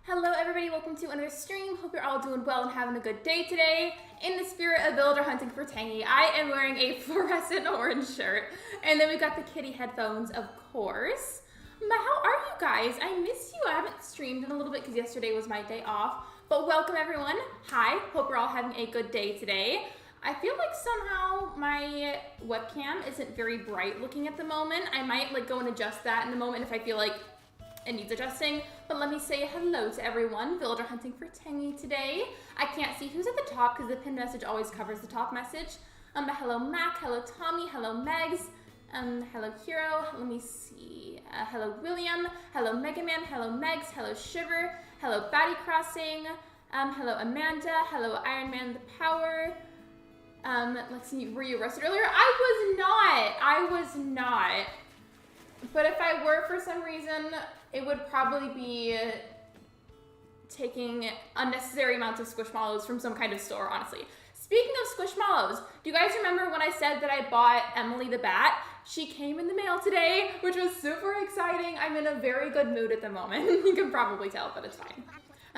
Hello everybody, welcome to another stream. Hope you're all doing well and having a good day today. In the spirit of villager hunting for Tangy, I am wearing a fluorescent orange shirt. And then we've got the kitty headphones, of course. But how are you guys? I miss you. I haven't streamed in a little bit because yesterday was my day off. But welcome everyone. Hi, hope you're all having a good day today. I feel like somehow my webcam isn't very bright looking at the moment. I might go and adjust that in a moment if I feel like it needs adjusting, but let me say hello to everyone. Villager hunting for Tangy today. I can't see who's at the top because the pinned message always covers the top message. Hello Mac, hello Tommy, hello Megs, hello Hero, let me see. Hello William, hello Mega Man, hello Megs, hello Shiver, hello Batty Crossing, hello Amanda, hello Iron Man the Power. Lexi, were you arrested earlier? I was not. But if I were for some reason, it would probably be taking unnecessary amounts of Squishmallows from some kind of store, honestly. Speaking of Squishmallows, do you guys remember when I said that I bought Emily the Bat? She came in the mail today, which was super exciting. I'm in a very good mood at the moment. You can probably tell, but it's fine.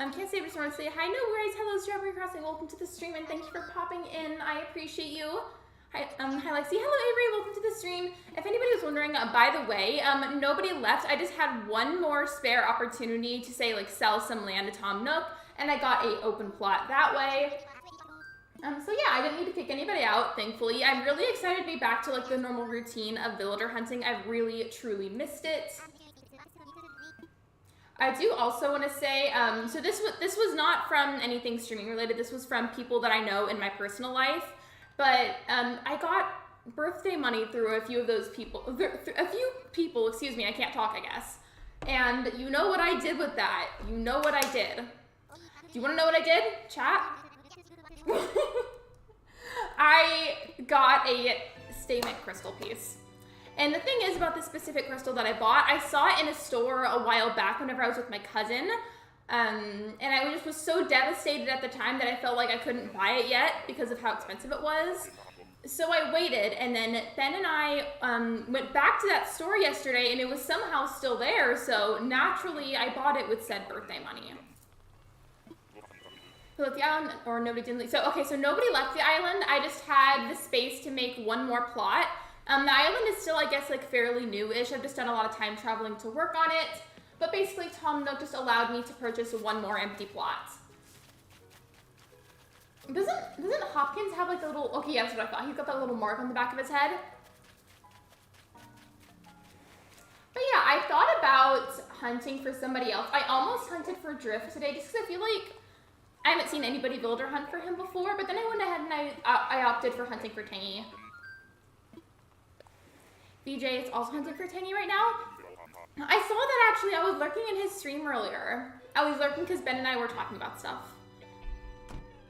Can't say, but just want to say hi. No worries. Hello, Strawberry Crossing. Welcome to the stream, and thank you for popping in. I appreciate you. Hi, Lexi. Hello, Avery. Welcome to the stream. If anybody was wondering, by the way, nobody left. I just had one more spare opportunity to say, like, sell some land to Tom Nook, and I got a open plot that way. So yeah, I didn't need to kick anybody out, thankfully. I'm really excited to be back to, like, the normal routine of villager hunting. I've really, truly missed it. I do also want to say, so this was not from anything streaming related. This was from people that I know in my personal life. But I got birthday money through a few of those people. A few people, excuse me, I can't talk, I guess. And you know what I did with that. You know what I did. Do you want to know what I did, chat? I got a statement crystal piece. And the thing is about this specific crystal that I bought, I saw it in a store a while back whenever I was with my cousin. And I just was so devastated at the time that I felt like I couldn't buy it yet because of how expensive it was. So I waited, and then Ben and I went back to that store yesterday, and it was somehow still there, so naturally I bought it with said birthday money. Who left the island, or nobody didn't leave? So, okay, so nobody left the island. I just had the space to make one more plot. The island is still, I guess, like, fairly new-ish. I've just done a lot of time traveling to work on it. But basically, Tom Nook just allowed me to purchase one more empty plot. Doesn't Hopkins have, like, the little... Okay, yeah, that's what I thought. He's got that little mark on the back of his head. But yeah, I thought about hunting for somebody else. I almost hunted for Drift today just because I feel like I haven't seen anybody villager hunt for him before. But then I went ahead and I opted for hunting for Tangy. BJ is also hunting for Tangy right now. I saw that actually. I was lurking in his stream earlier. I was lurking because Ben and I were talking about stuff.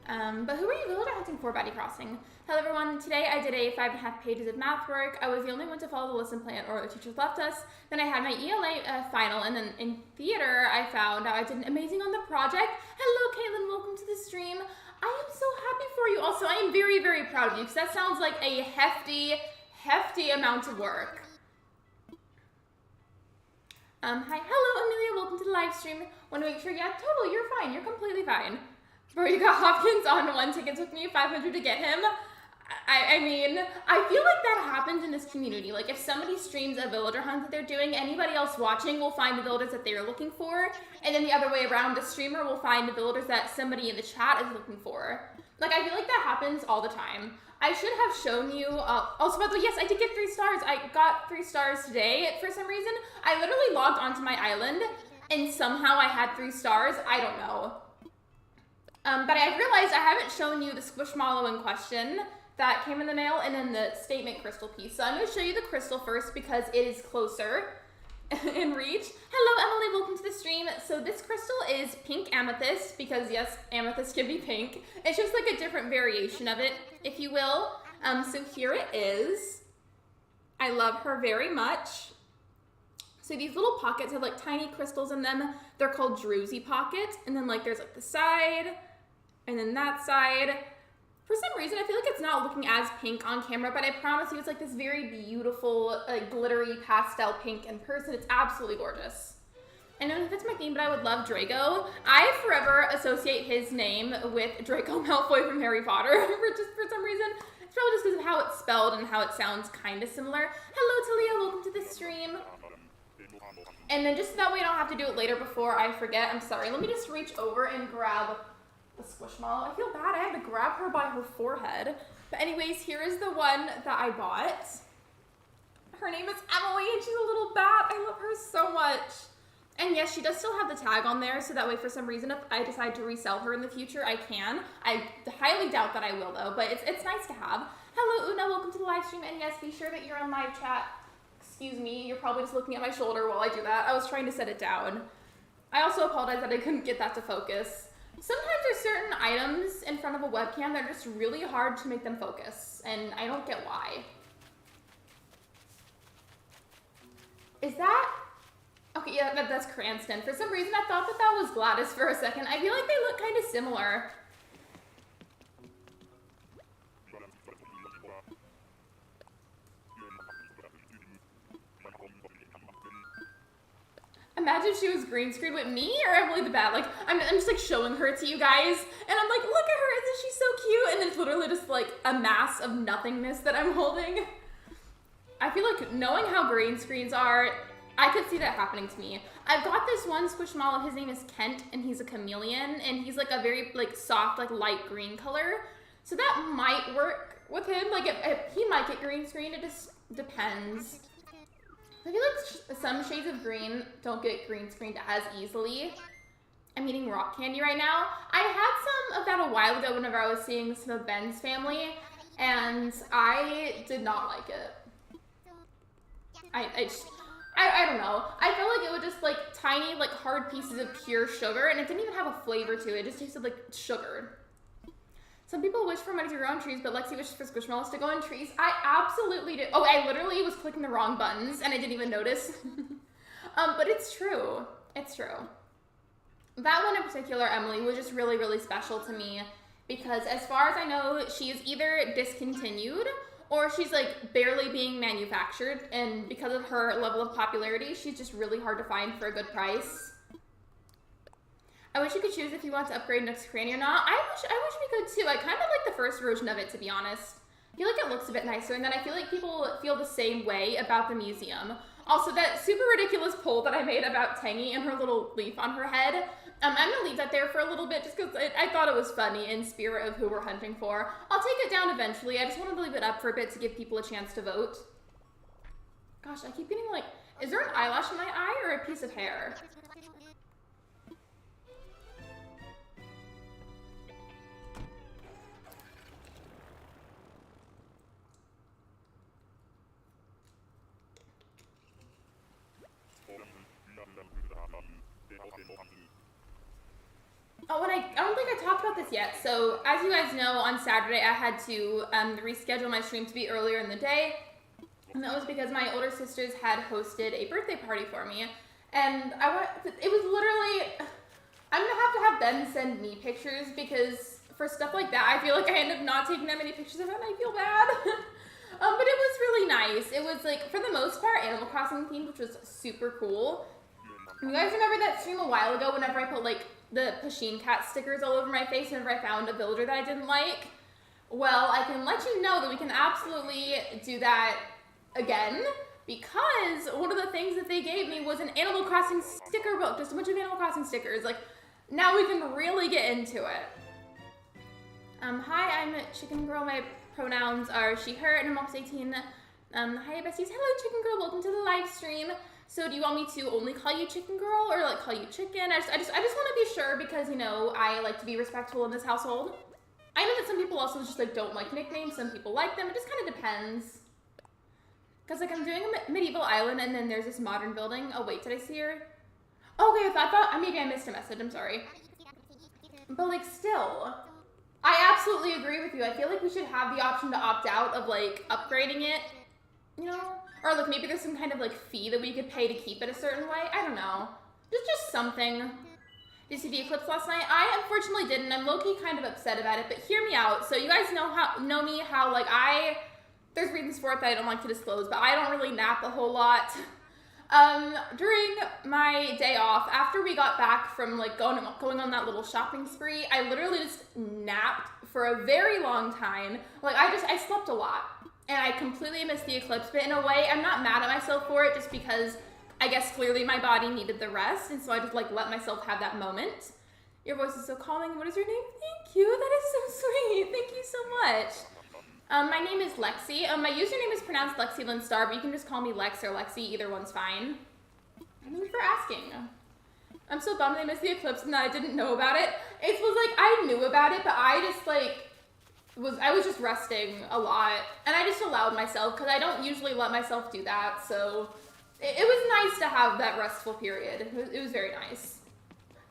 But who are you villager hunting for, Betty Crossing? Hello everyone. Today I did a 5.5 pages of math work. I was the only one to follow the lesson plan, or the teachers left us. Then I had my ELA final, and then in theater I found out I did amazing on the project. Hello Caitlin, welcome to the stream. I am so happy for you. Also, I am very, very proud of you because that sounds like a hefty amount of work. Hi, hello Amelia, welcome to the live stream. Want to make sure, yeah, totally, you're fine, you're completely fine. Bro, you got Hopkins on 1 ticket, took me 500 to get him. I mean, I feel like that happens in this community. Like, if somebody streams a villager hunt that they're doing, anybody else watching will find the villagers that they're looking for, and then the other way around, the streamer will find the villagers that somebody in the chat is looking for. Like, I feel like that happens all the time. I should have shown you, also by the way, yes, I did get 3 stars. I got 3 stars today for some reason. I literally logged onto my island and somehow I had 3 stars. I don't know. But I realized I haven't shown you the Squishmallow in question that came in the mail and then the statement crystal piece. So I'm going to show you the crystal first because it is closer in reach. Hello Emily, welcome to the stream. So this crystal is pink amethyst because yes, amethyst can be pink. It's just like a different variation of it, if you will. So here it is. I love her very much. So these little pockets have like tiny crystals in them. They're called druzy pockets. And then like there's like the side and then that side. For some reason, I feel like it's not looking as pink on camera, but I promise you it's like this very beautiful, glittery pastel pink in person. It's absolutely gorgeous. I don't know if it's my theme, but I would love Draco. I forever associate his name with Draco Malfoy from Harry Potter for some reason. It's probably just because of how it's spelled and how it sounds kind of similar. Hello, Talia. Welcome to the stream. And then just so that way I don't have to do it later before I forget. I'm sorry. Let me just reach over and grab the Squishmallow. I feel bad. I had to grab her by her forehead. But anyways, here is the one that I bought. Her name is Emily and she's a little bat. I love her so much. And yes, she does still have the tag on there, so that way for some reason if I decide to resell her in the future, I can. I highly doubt that I will though, but it's nice to have. Hello Una, welcome to the live stream, and yes, be sure that you're on live chat. Excuse me, you're probably just looking at my shoulder while I do that. I was trying to set it down. I also apologize that I couldn't get that to focus. Sometimes there's certain items in front of a webcam that are just really hard to make them focus, and I don't get why. Is that... Okay, yeah, that's Cranston. For some reason, I thought that that was Gladys for a second. I feel like they look kind of similar. imagine if she was green screen with me or Emily the Bat. Like, I'm just like showing her to you guys, and I'm like, look at her, isn't she so cute? And it's literally just like a mass of nothingness that I'm holding. I feel like knowing how green screens are, I could see that happening to me. I've got this one Squishmallow, his name is Kent, and he's a chameleon, and he's like a very like soft, like light green color. So that might work with him. Like, he might get green screen, it just depends. I feel like some shades of green don't get green screened as easily. I'm eating rock candy right now. I had some of that a while ago whenever I was seeing some of Ben's family, and I did not like it. I don't know. I felt like it was just like tiny, like hard pieces of pure sugar, and it didn't even have a flavor to it. It just tasted like sugar. Some people wish for money to grow on trees, but Lexi wishes for Squishmallows to go on trees. I absolutely did. Oh, I literally was clicking the wrong buttons, and I didn't even notice. But it's true. It's true. That one in particular, Emily, was just really, really special to me because as far as I know, she is either discontinued or she's like barely being manufactured, and because of her level of popularity, she's just really hard to find for a good price. I wish you could choose if you want to upgrade Nook's Cranny or not. I wish we could too. I kind of like the first version of it, to be honest. I feel like it looks a bit nicer, and then I feel like people feel the same way about the museum. Also, that super ridiculous poll that I made about Tangy and her little leaf on her head, I'm gonna leave that there for a little bit just because I thought it was funny in spirit of who we're hunting for. I'll take it down eventually. I just wanted to leave it up for a bit to give people a chance to vote. Gosh, I keep getting like, is there an eyelash in my eye or a piece of hair? Oh, and I don't think I talked about this yet. So, as you guys know, on Saturday I had to reschedule my stream to be earlier in the day. And that was because my older sisters had hosted a birthday party for me. And it was literally, I'm going to have them send me pictures because for stuff like that, I feel like I end up not taking that many pictures of it and I feel bad. But it was really nice. It was like, for the most part, Animal Crossing themed, which was super cool. You guys remember that stream a while ago whenever I put like the Pasheen cat stickers all over my face whenever I found a villager that I didn't like? Well, I can let you know that we can absolutely do that again because one of the things that they gave me was an Animal Crossing sticker book, just a bunch of Animal Crossing stickers. Like, now we can really get into it. Hi, I'm Chicken Girl. My pronouns are she, her, and I'm almost 18. Hi, besties. Hello, Chicken Girl. Welcome to the live stream. So do you want me to only call you Chicken Girl or like call you Chicken? I just want to be sure because, you know, I like to be respectful in this household. I know that some people also just like don't like nicknames. Some people like them. It just kind of depends. Because like I'm doing a medieval island and then there's this modern building. Oh wait, did I see her? Okay, I thought maybe I missed a message. I'm sorry. But like still, I absolutely agree with you. I feel like we should have the option to opt out of like upgrading it, you know? Or like maybe there's some kind of like fee that we could pay to keep it a certain way. I don't know. Just something. Did you see the eclipse last night? I unfortunately didn't. I'm low-key kind of upset about it, but hear me out. So you guys know me how like there's reasons for it that I don't like to disclose, but I don't really nap a whole lot. During my day off, after we got back from like going on that little shopping spree, I literally just napped for a very long time. Like I slept a lot. And I completely missed the eclipse, but in a way, I'm not mad at myself for it just because I guess clearly my body needed the rest, and so I just like let myself have that moment. Your voice is so calming. What is your name? Thank you. That is so sweet. Thank you so much. My name is Lexi. My username is pronounced Lexi Linstar, but you can just call me Lex or Lexi. Either one's fine. Thank you for asking. I'm so bummed I missed the eclipse and that I didn't know about it. It was like I knew about it, but I just like I was just resting a lot, and I just allowed myself because I don't usually let myself do that. So it was nice to have that restful period. It was very nice.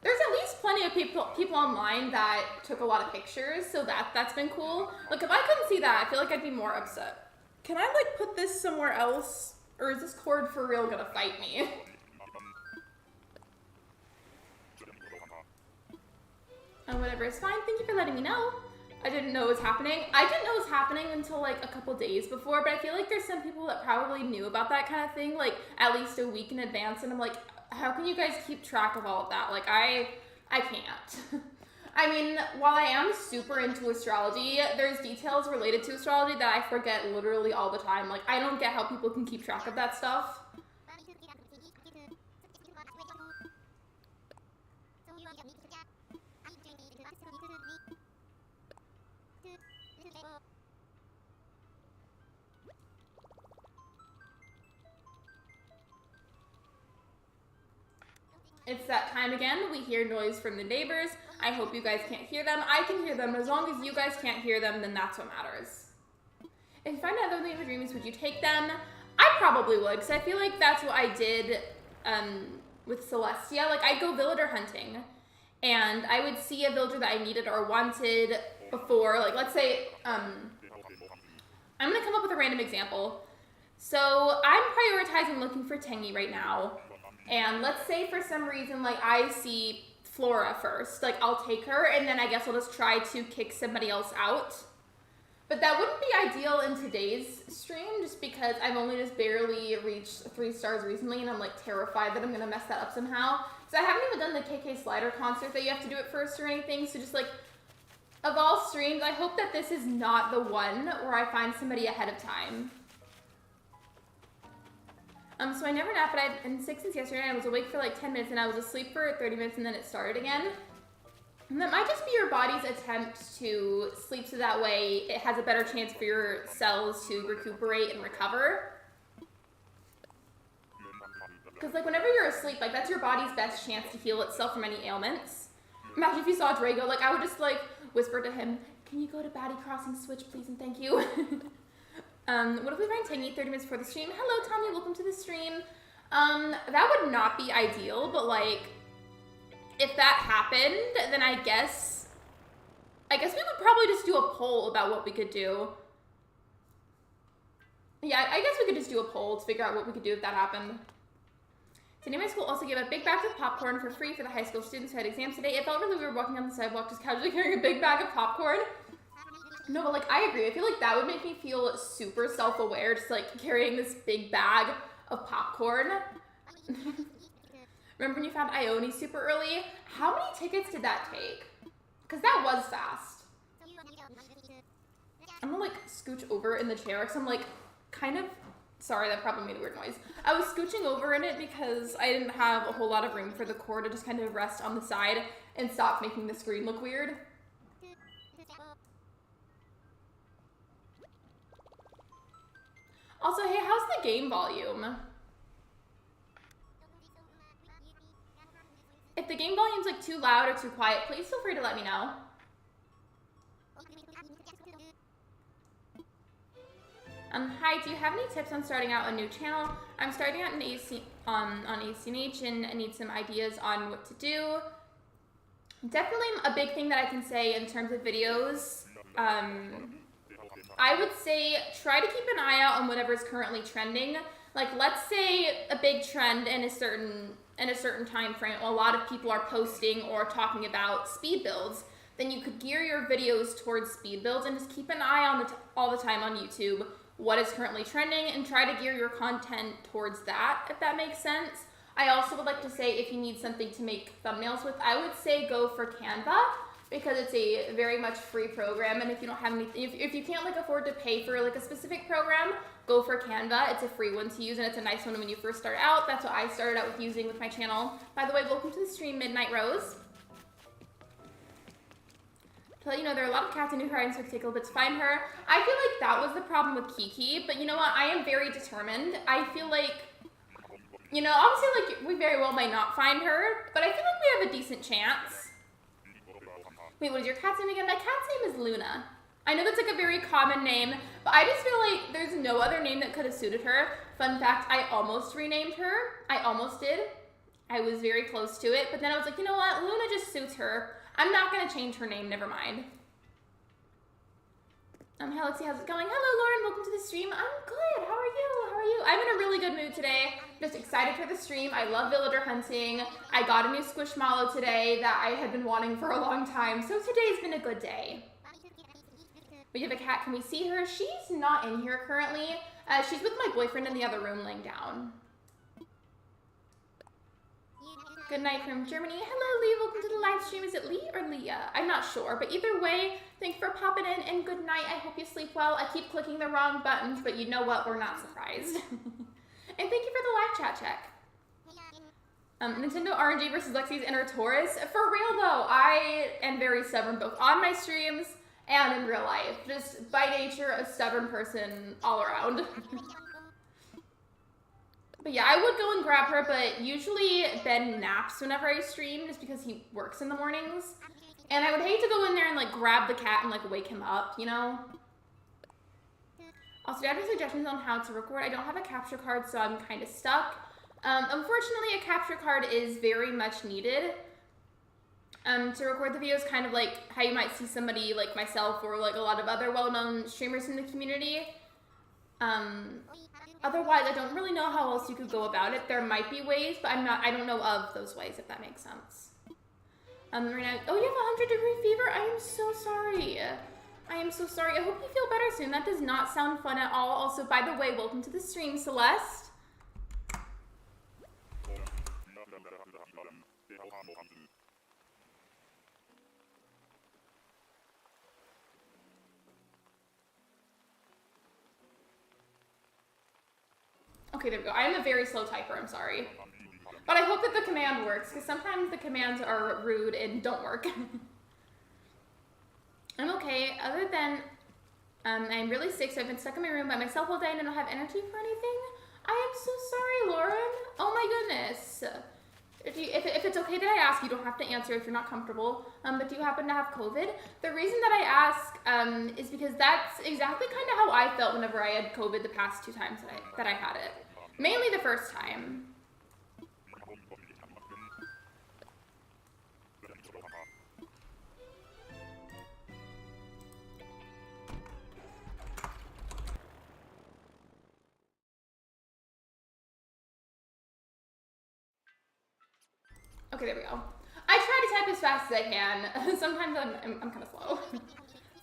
There's at least plenty of people online that took a lot of pictures, so that's been cool. Like if I couldn't see that, I feel like I'd be more upset. Can I like put this somewhere else, or is this cord for real gonna fight me? Whatever, it's fine. Thank you for letting me know. I didn't know it was happening. I didn't know it was happening until like a couple days before, but I feel like there's some people that probably knew about that kind of thing, like at least a week in advance, and I'm like, how can you guys keep track of all of that? Like, I can't. I mean, while I am super into astrology, there's details related to astrology that I forget literally all the time. Like, I don't get how people can keep track of that stuff. It's that time again. We hear noise from the neighbors. I hope you guys can't hear them. I can hear them. As long as you guys can't hear them, then that's what matters. If you find out those neighbor dreams, would you take them? I probably would, because I feel like that's what I did with Celestia. Like, I'd go villager hunting, and I would see a villager that I needed or wanted before. Like, let's say, I'm going to come up with a random example. So, I'm prioritizing looking for Tangy right now. And let's say for some reason, like, I see Flora first. Like, I'll take her, and then I guess I'll just try to kick somebody else out. But that wouldn't be ideal in today's stream, just because I've only just barely reached 3 stars recently, and I'm, like, terrified that I'm going to mess that up somehow. So I haven't even done the KK Slider concert that you have to do it first or anything. So just, like, of all streams, I hope that this is not the one where I find somebody ahead of time. So I never napped, but I've been sick since yesterday. I was awake for like 10 minutes and I was asleep for 30 minutes and then it started again. And that might just be your body's attempt to sleep so that way it has a better chance for your cells to recuperate and recover. Because like whenever you're asleep, like that's your body's best chance to heal itself from any ailments. Imagine if you saw Drago, like I would just like whisper to him, "Can you go to Batty Crossing Switch, please and thank you." What if we find Tangy 30 minutes before the stream? Hello, Tommy, welcome to the stream. That would not be ideal, but like, if that happened, then I guess we would probably just do a poll about what we could do. Yeah, I guess we could just do a poll to figure out what we could do if that happened. Today my school also gave out big bags of popcorn for free for the high school students who had exams today. It felt really weird walking on the sidewalk just casually carrying a big bag of popcorn. No, but like, I agree. I feel like that would make me feel super self-aware, just like carrying this big bag of popcorn. Remember when you found Ione super early? How many tickets did that take? Because that was fast. I'm gonna like scooch over in the chair because I'm like kind of, sorry, that probably made a weird noise. I was scooching over in it because I didn't have a whole lot of room for the cord to just kind of rest on the side and stop making the screen look weird. Also, hey, how's the game volume? If the game volume's like too loud or too quiet, please feel free to let me know. Hi, do you have any tips on starting out a new channel? I'm starting out on ACNH and I need some ideas on what to do. Definitely a big thing that I can say in terms of videos. I would say try to keep an eye out on whatever's currently trending. Like, let's say a big trend in a certain time frame, a lot of people are posting or talking about speed builds, then you could gear your videos towards speed builds and just keep an eye on all the time on YouTube what is currently trending and try to gear your content towards that, if that makes sense. I also would like to say if you need something to make thumbnails with, I would say go for Canva, because it's a very much free program, and if you don't have anything, if you can't like afford to pay for like a specific program, go for Canva. It's a free one to use and it's a nice one when you first start out. That's what I started out with using with my channel. By the way, welcome to the stream, Midnight Rose. To let you know, there are a lot of cats in New Horizons, so take a little bit to find her. I feel like that was the problem with Kiki, but you know what? I am very determined. I feel like, you know, obviously like we very well might not find her, but I feel like we have a decent chance. Wait, what is your cat's name again? My cat's name is Luna. I know that's like a very common name, but I just feel like there's no other name that could have suited her. Fun fact, I almost renamed her. I almost did. I was very close to it, but then I was like, you know what? Luna just suits her. I'm not gonna change her name, never mind. Hey Lexi, how's it going? Hello Lauren, welcome to the stream. I'm good, how are you? How are you? I'm in a really good mood today. Just excited for the stream. I love villager hunting. I got a new Squishmallow today that I had been wanting for a long time, so today's been a good day. We have a cat, can we see her? She's not in here currently. She's with my boyfriend in the other room laying down. Good night from Germany. Hello, Lee. Welcome to the live stream. Is it Lee or Leah? I'm not sure, but either way, thanks for popping in and good night. I hope you sleep well. I keep clicking the wrong buttons, but you know what? We're not surprised. And thank you for the live chat check. Nintendo RNG versus Lexi's inner Taurus. For real though, I am very stubborn both on my streams and in real life. Just by nature, a stubborn person all around. But yeah, I would go and grab her, but usually Ben naps whenever I stream just because he works in the mornings. And I would hate to go in there and like grab the cat and like wake him up, you know? Also, do you have any suggestions on how to record? I don't have a capture card, so I'm kind of stuck. Unfortunately, a capture card is very much needed to record the videos, kind of like how you might see somebody like myself or like a lot of other well-known streamers in the community. Otherwise, I don't really know how else you could go about it. There might be ways, but I don't know of those ways, if that makes sense. Right now, oh, you have a 100-degree fever? I am so sorry. I am so sorry. I hope you feel better soon. That does not sound fun at all. Also, by the way, welcome to the stream, Celeste. Okay, there we go. I am a very slow typer, I'm sorry. But I hope that the command works, because sometimes the commands are rude and don't work. I'm okay, other than I'm really sick, so I've been stuck in my room by myself all day and I don't have energy for anything. I am so sorry, Lauren. Oh my goodness. If it's okay that I ask, you don't have to answer if you're not comfortable, but do you happen to have COVID? The reason that I ask is because that's exactly kind of how I felt whenever I had COVID the past 2 times that I had it. Mainly the first time. Okay, there we go. I try to type as fast as I can. Sometimes I'm kind of slow.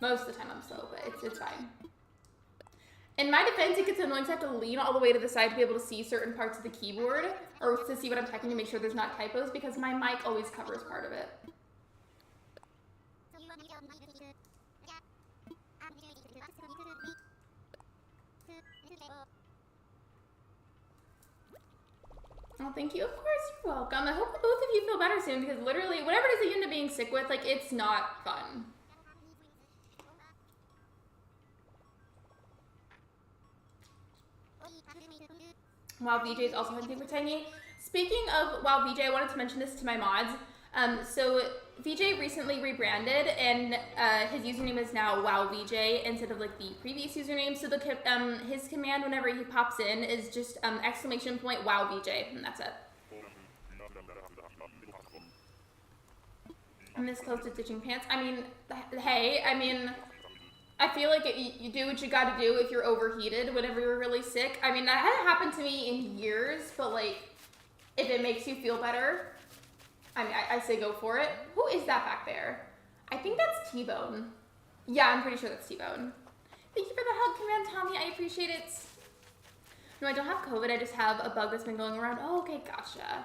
Most of the time I'm slow, but it's fine. In my defense, it gets annoying to have to lean all the way to the side to be able to see certain parts of the keyboard, or to see what I'm typing to make sure there's not typos, because my mic always covers part of it. Oh, thank you. Of course, you're welcome. I hope that both of you feel better soon, because literally, whatever it is that you end up being sick with, like, it's not fun. Wow, VJ is also hunting for Tangy. Speaking of Wow VJ, I wanted to mention this to my mods. So VJ recently rebranded, and his username is now Wow VJ instead of like the previous username. So the his command whenever he pops in is just ! Wow VJ, and that's it. I'm this close to ditching pants. I mean, hey, I mean, I feel like you do what you gotta do if you're overheated whenever you're really sick. I mean, that hasn't happened to me in years, but like, if it makes you feel better, I mean, I say go for it. Who is that back there? I think that's T-Bone. Yeah, I'm pretty sure that's T-Bone. Thank you for the help, Command Tommy. I appreciate it. No, I don't have COVID. I just have a bug that's been going around. Oh, okay, gotcha.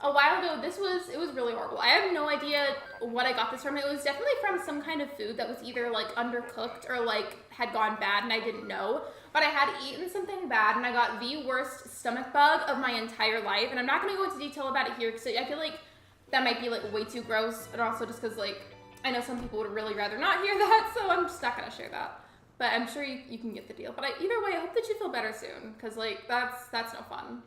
A while ago, it was really horrible. I have no idea what I got this from. It was definitely from some kind of food that was either like undercooked or like had gone bad and I didn't know. But I had eaten something bad and I got the worst stomach bug of my entire life. And I'm not going to go into detail about it here because I feel like that might be like way too gross. And also just because like, I know some people would really rather not hear that. So I'm just not going to share that. But I'm sure you can get the deal. But either way, I hope that you feel better soon. Because like, that's no fun.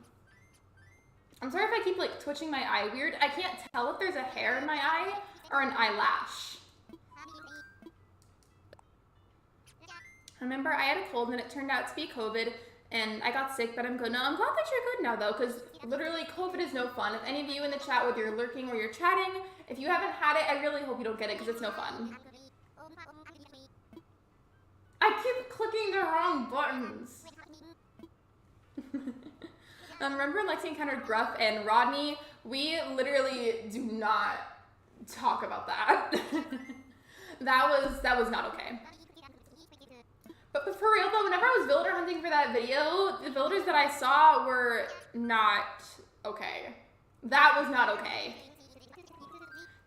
I'm sorry if I keep like twitching my eye weird. I can't tell if there's a hair in my eye or an eyelash. Remember, I had a cold and it turned out to be COVID and I got sick, but I'm good now. I'm glad that you're good now though, because literally COVID is no fun. If any of you in the chat, whether you're lurking or you're chatting, if you haven't had it, I really hope you don't get it because it's no fun. I keep clicking the wrong buttons. Remember when Lexi encountered Gruff and Rodney? We literally do not talk about that. that was not okay. But for real though, whenever I was villager hunting for that video, the villagers that I saw were not okay. That was not okay.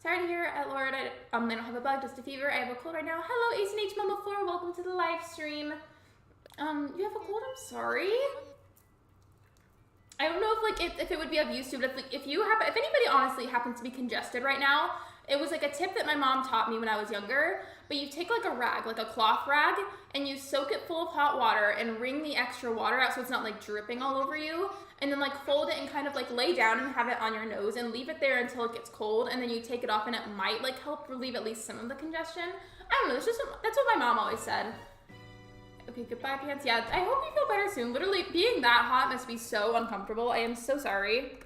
Sorry to hear, Lord, I don't have a bug, just a fever. I have a cold right now. Hello, ACNH Mama Floor, welcome to the live stream. You have a cold? I'm sorry. I don't know if it would be of use to, but if anybody honestly happens to be congested right now, it was like a tip that my mom taught me when I was younger. But you take like a rag, like a cloth rag, and you soak it full of hot water and wring the extra water out so it's not like dripping all over you. And then like fold it and kind of like lay down and have it on your nose and leave it there until it gets cold. And then you take it off and it might like help relieve at least some of the congestion. I don't know, that's what my mom always said. Okay, goodbye pants. Yeah, I hope you feel better soon. Literally, being that hot must be so uncomfortable. I am so sorry.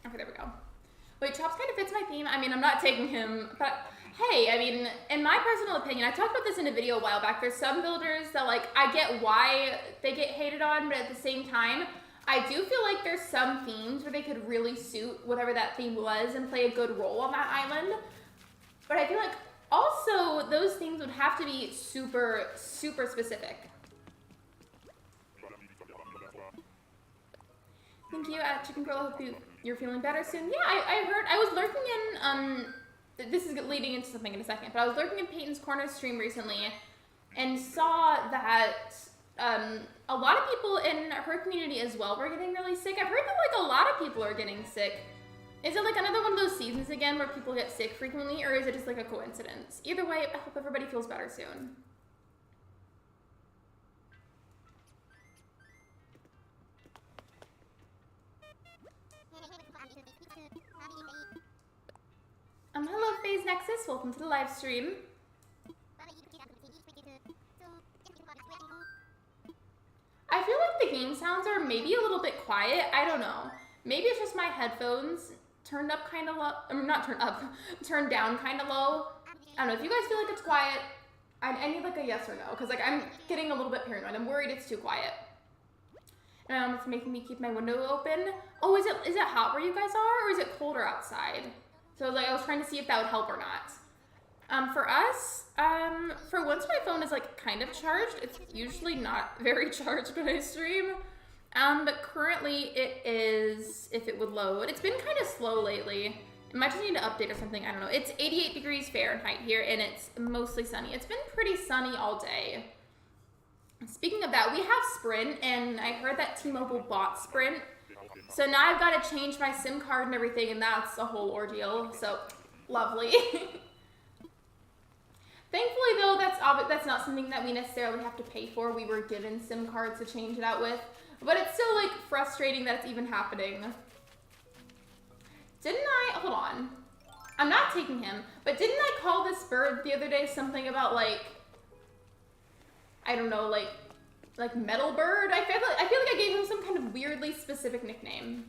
Okay, there we go. Wait, Chops kind of fits my theme. I mean, I'm not taking him, but hey, I mean, in my personal opinion, I talked about this in a video a while back. There's some builders that, like, I get why they get hated on, but at the same time, I do feel like there's some themes where they could really suit whatever that theme was and play a good role on that island. But I feel like also those themes would have to be super, super specific. Thank you, Chicken Girl. I hope you're feeling better soon. Yeah, I heard. I was lurking in, this is leading into something in a second, but I was lurking in Peyton's Corner stream recently and saw that a lot of people in her community as well were getting really sick. I've heard that like a lot of people are getting sick. Is it like another one of those seasons again where people get sick frequently, or is it just like a coincidence? Either way, I hope everybody feels better soon. Hello, FaZe Nexus. Welcome to the live stream. I feel like the game sounds are maybe a little bit quiet. I don't know. Maybe it's just my headphones turned up kind of low. I mean, not turned up, turned down kind of low. I don't know. If you guys feel like it's quiet, I need like a yes or no. Because like I'm getting a little bit paranoid. I'm worried it's too quiet. It's making me keep my window open. Oh, is it hot where you guys are? Or is it colder outside? So like I was trying to see if that would help or not. For us, for once my phone is like kind of charged, it's usually not very charged when I stream. But currently it is, if it would load. It's been kind of slow lately. It might just need to update or something, I don't know. It's 88 degrees Fahrenheit here and it's mostly sunny. It's been pretty sunny all day. Speaking of that, we have Sprint and I heard that T-Mobile bought Sprint. So now I've got to change my SIM card and everything, and that's a whole ordeal. So, lovely. Thankfully, though, that's not something that we necessarily have to pay for. We were given SIM cards to change it out with. But it's still, like, frustrating that it's even happening. Hold on. I'm not taking him, but didn't I call this bird the other day something about, like, I don't know, like metal bird? I feel like I gave him some kind of weirdly specific nickname.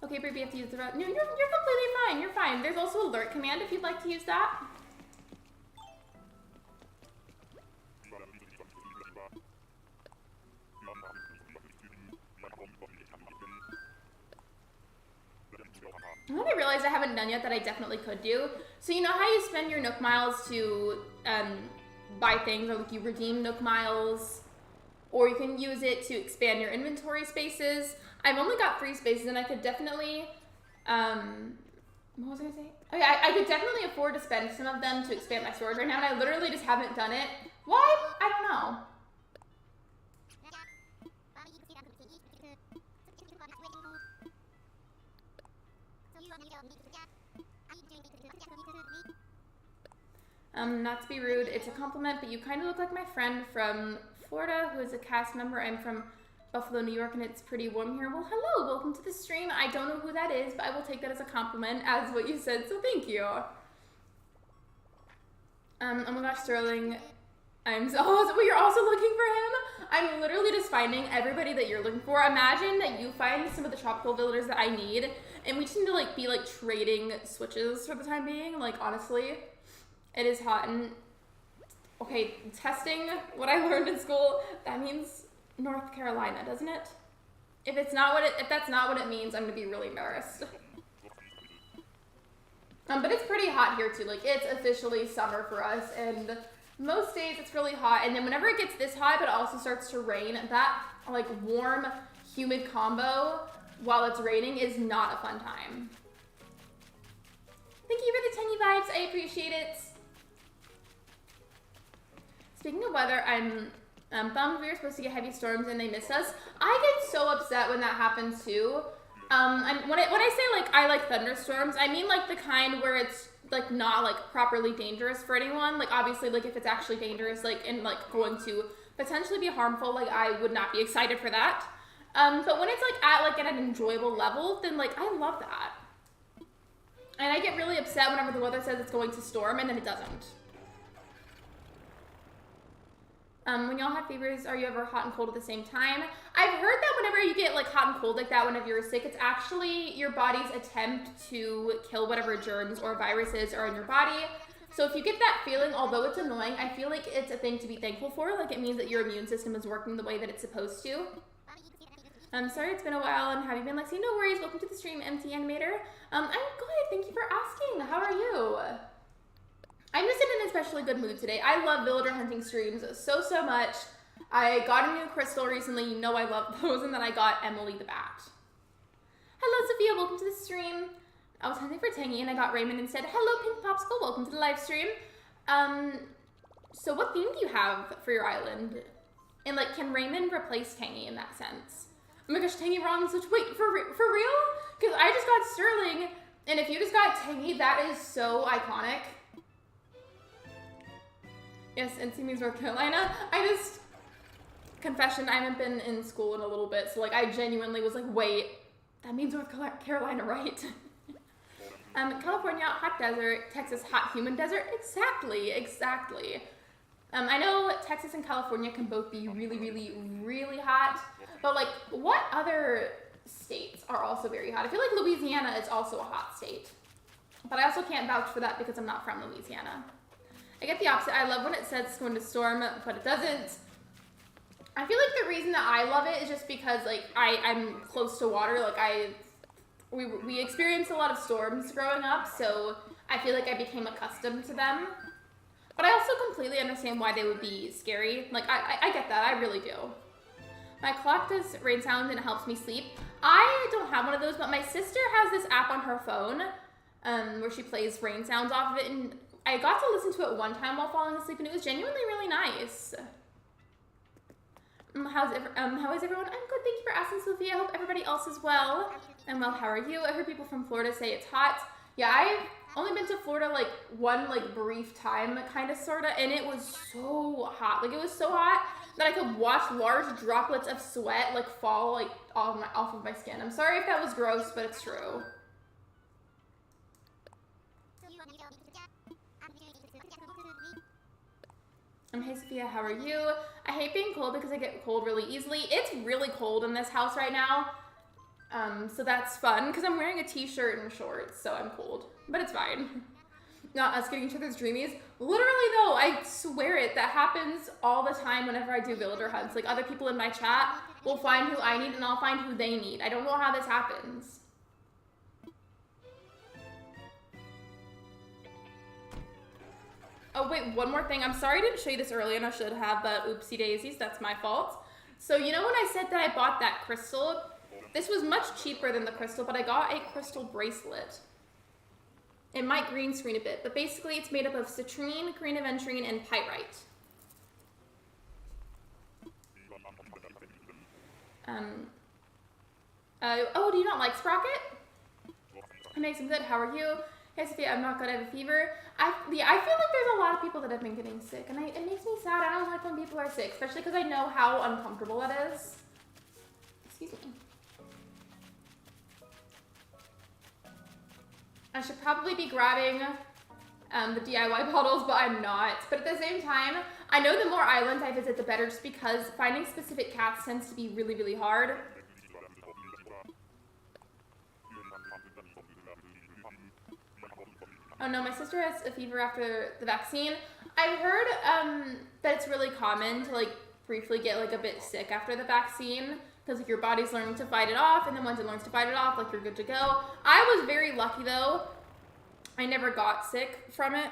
Okay, Baby, you have to use the route. No, you're completely fine. You're fine. There's also a Lurk command if you'd like to use that. What I realized I haven't done yet that I definitely could do. So you know how you spend your Nook miles to buy things, or like you redeem Nook miles, or you can use it to expand your inventory spaces. I've only got 3 spaces and I could definitely, what was I gonna say? Oh yeah, I could definitely afford to spend some of them to expand my storage right now, and I literally just haven't done it. Why? I don't know. Not to be rude, it's a compliment, but you kind of look like my friend from Florida who is a cast member. I'm from Buffalo, New York, and it's pretty warm here. Well, hello, welcome to the stream. I don't know who that is, but I will take that as a compliment, as what you said, so thank you. Oh my gosh, Sterling. So you're also looking for him? I'm literally just finding everybody that you're looking for. Imagine that you find some of the tropical builders that I need, and we just need to like be like trading switches for the time being. Like honestly, it is hot. And okay, testing what I learned in school, that means North Carolina, doesn't it? If that's not what it means, I'm gonna be really embarrassed. But it's pretty hot here too. Like, it's officially summer for us, and most days it's really hot. And then whenever it gets this hot, but it also starts to rain, that like warm, humid combo while it's raining is not a fun time. Thank you for the Tangy vibes. I appreciate it. Speaking of weather, I'm bummed we were supposed to get heavy storms and they missed us. I get so upset when that happens too. When I say like I like thunderstorms, I mean like the kind where it's like not like properly dangerous for anyone. Like obviously like if it's actually dangerous like and like going to potentially be harmful, like I would not be excited for that. But when it's like at an enjoyable level, then like I love that. And I get really upset whenever the weather says it's going to storm and then it doesn't. When y'all have fevers, are you ever hot and cold at the same time? I've heard that whenever you get like hot and cold like that, whenever you're sick, it's actually your body's attempt to kill whatever germs or viruses are in your body. So if you get that feeling, although it's annoying, I feel like it's a thing to be thankful for. Like it means that your immune system is working the way that it's supposed to. I'm sorry it's been a while, and have you been, Lexi? No worries. Welcome to the stream, MT Animator. I'm good. Thank you for asking. How are you? I'm just in an especially good mood today. I love villager hunting streams so much. I got a new crystal recently. You know I love those. And then I got Emily the Bat. Hello, Sophia. Welcome to the stream. I was hunting for Tangy and I got Raymond and said, hello, Pink Popsicle. Welcome to the live stream. So what theme do you have for your island? And like, can Raymond replace Tangy in that sense? Oh my gosh, Tangy wrong switch. Wait, for real? Because I just got Sterling. And if you just got Tangy, that is so iconic. Yes, NC means North Carolina. Confession, I haven't been in school in a little bit, so like I genuinely was like, wait, that means North Carolina, right? California, hot desert, Texas, hot humid desert. Exactly. I know Texas and California can both be really hot, but like what other states are also very hot? I feel like Louisiana is also a hot state, but I also can't vouch for that because I'm not from Louisiana. I get the opposite. I love when it says it's going to storm, but it doesn't. I feel like the reason that I love it is just because like I'm close to water. Like we experienced a lot of storms growing up, so I feel like I became accustomed to them. But I also completely understand why they would be scary. Like I get that. I really do. My clock does rain sounds and it helps me sleep. I don't have one of those, but my sister has this app on her phone where she plays rain sounds off of it, and I got to listen to it one time while falling asleep, and it was genuinely really nice. How is everyone? I'm good, thank you for asking, Sophia. I hope everybody else is well. I'm well, how are you? I heard people from Florida say it's hot. Yeah, I've only been to Florida like one like brief time, kind of, sort of, and it was so hot. Like it was so hot that I could watch large droplets of sweat like fall like off of my skin. I'm sorry if that was gross, but it's true. Hey Sophia, how are you? I hate being cold because I get cold really easily. It's really cold in this house right now. So that's fun because I'm wearing a t-shirt and shorts, so I'm cold, but it's fine. Not us getting each other's dreamies. Literally though, I swear it, that happens all the time whenever I do villager hunts. Like other people in my chat will find who I need and I'll find who they need. I don't know how this happens. Oh wait, one more thing. I'm sorry I didn't show you this earlier and I should have, but oopsie daisies, that's my fault. So you know when I said that I bought that crystal? This was much cheaper than the crystal, but I got a crystal bracelet. It might green screen a bit, but basically it's made up of citrine, green aventurine, and pyrite. Oh, do you not like Sprocket? It makes him good. How are you? Hey Sophia, I'm not good. I have a fever. I feel like there's a lot of people that have been getting sick, and it makes me sad. I don't like when people are sick, especially because I know how uncomfortable it is. Excuse me. I should probably be grabbing the DIY bottles, but I'm not. But at the same time, I know the more islands I visit, the better, just because finding specific cats tends to be really hard. Oh no, my sister has a fever after the vaccine. I've heard that it's really common to like briefly get like a bit sick after the vaccine because like your body's learning to fight it off, and then once it learns to fight it off, like you're good to go. I was very lucky though. I never got sick from it.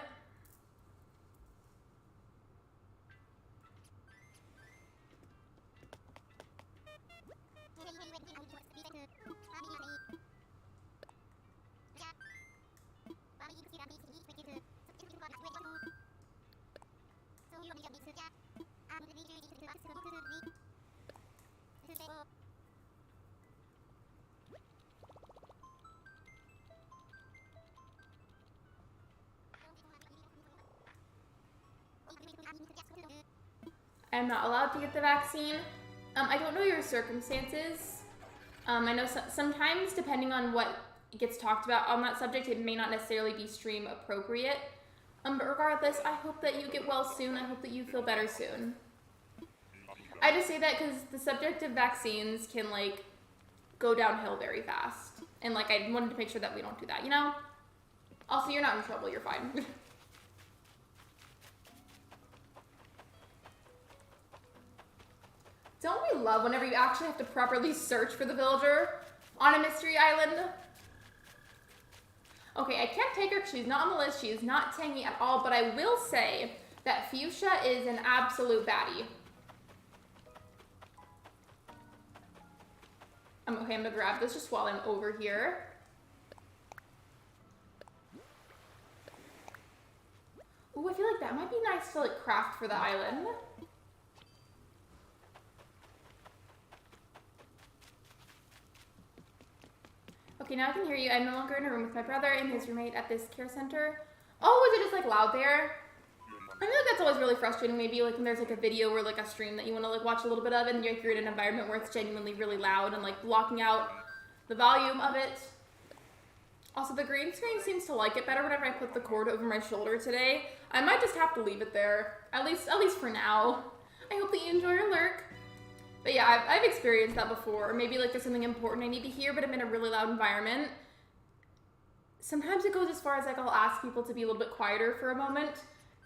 I'm not allowed to get the vaccine. I don't know your circumstances. I know sometimes, depending on what gets talked about on that subject, it may not necessarily be stream appropriate. But regardless, I hope that you get well soon. I hope that you feel better soon. I just say that because the subject of vaccines can, like, go downhill very fast. And, like, I wanted to make sure that we don't do that, you know? Also, you're not in trouble. You're fine. Don't we love whenever you actually have to properly search for the villager on a mystery island? Okay, I can't take her because she's not on the list. She is not tangy at all, but I will say that Fuchsia is an absolute baddie. Okay, I'm gonna grab this just while I'm over here. Ooh, I feel like that might be nice to, like, craft for the island. Okay, now I can hear you. I'm no longer in a room with my brother and his roommate at this care center. Oh, is it just, like, loud there? I feel like that's always really frustrating. Maybe, like, when there's, like, a video or, like, a stream that you want to, like, watch a little bit of, and you're in an environment where it's genuinely really loud and, like, blocking out the volume of it. Also, the green screen seems to like it better whenever I put the cord over my shoulder today. I might just have to leave it there, at least for now. I hope that you enjoy your lurk. But yeah, I've experienced that before. Or maybe, like, there's something important I need to hear, but I'm in a really loud environment. Sometimes it goes as far as, like, I'll ask people to be a little bit quieter for a moment,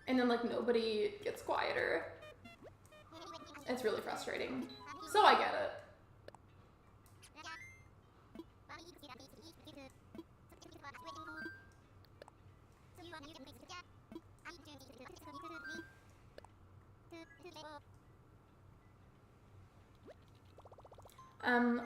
and then, like, nobody gets quieter. It's really frustrating. So I get it.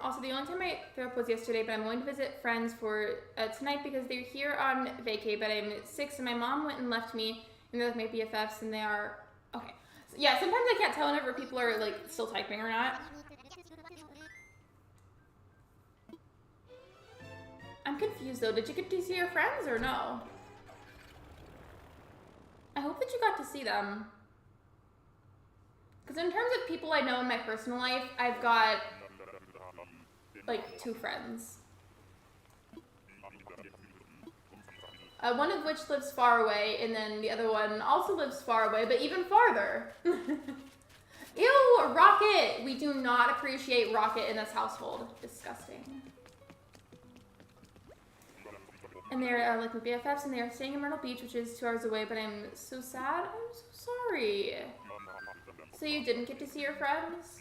Also, the only time I threw up was yesterday, but I'm going to visit friends for tonight because they're here on vacay, but I'm 6 and my mom went and left me, and they're like my BFFs, and they are, okay. So, yeah, sometimes I can't tell whenever people are, like, still typing or not. I'm confused, though. Did you get to see your friends or no? I hope that you got to see them. Because in terms of people I know in my personal life, I've got, like, 2 friends. One of which lives far away, and then the other one also lives far away, but even farther. Ew, Rocket! We do not appreciate Rocket in this household. Disgusting. And they're like my BFFs, and they are staying in Myrtle Beach, which is 2 hours away, but I'm so sad. I'm so sorry. So you didn't get to see your friends?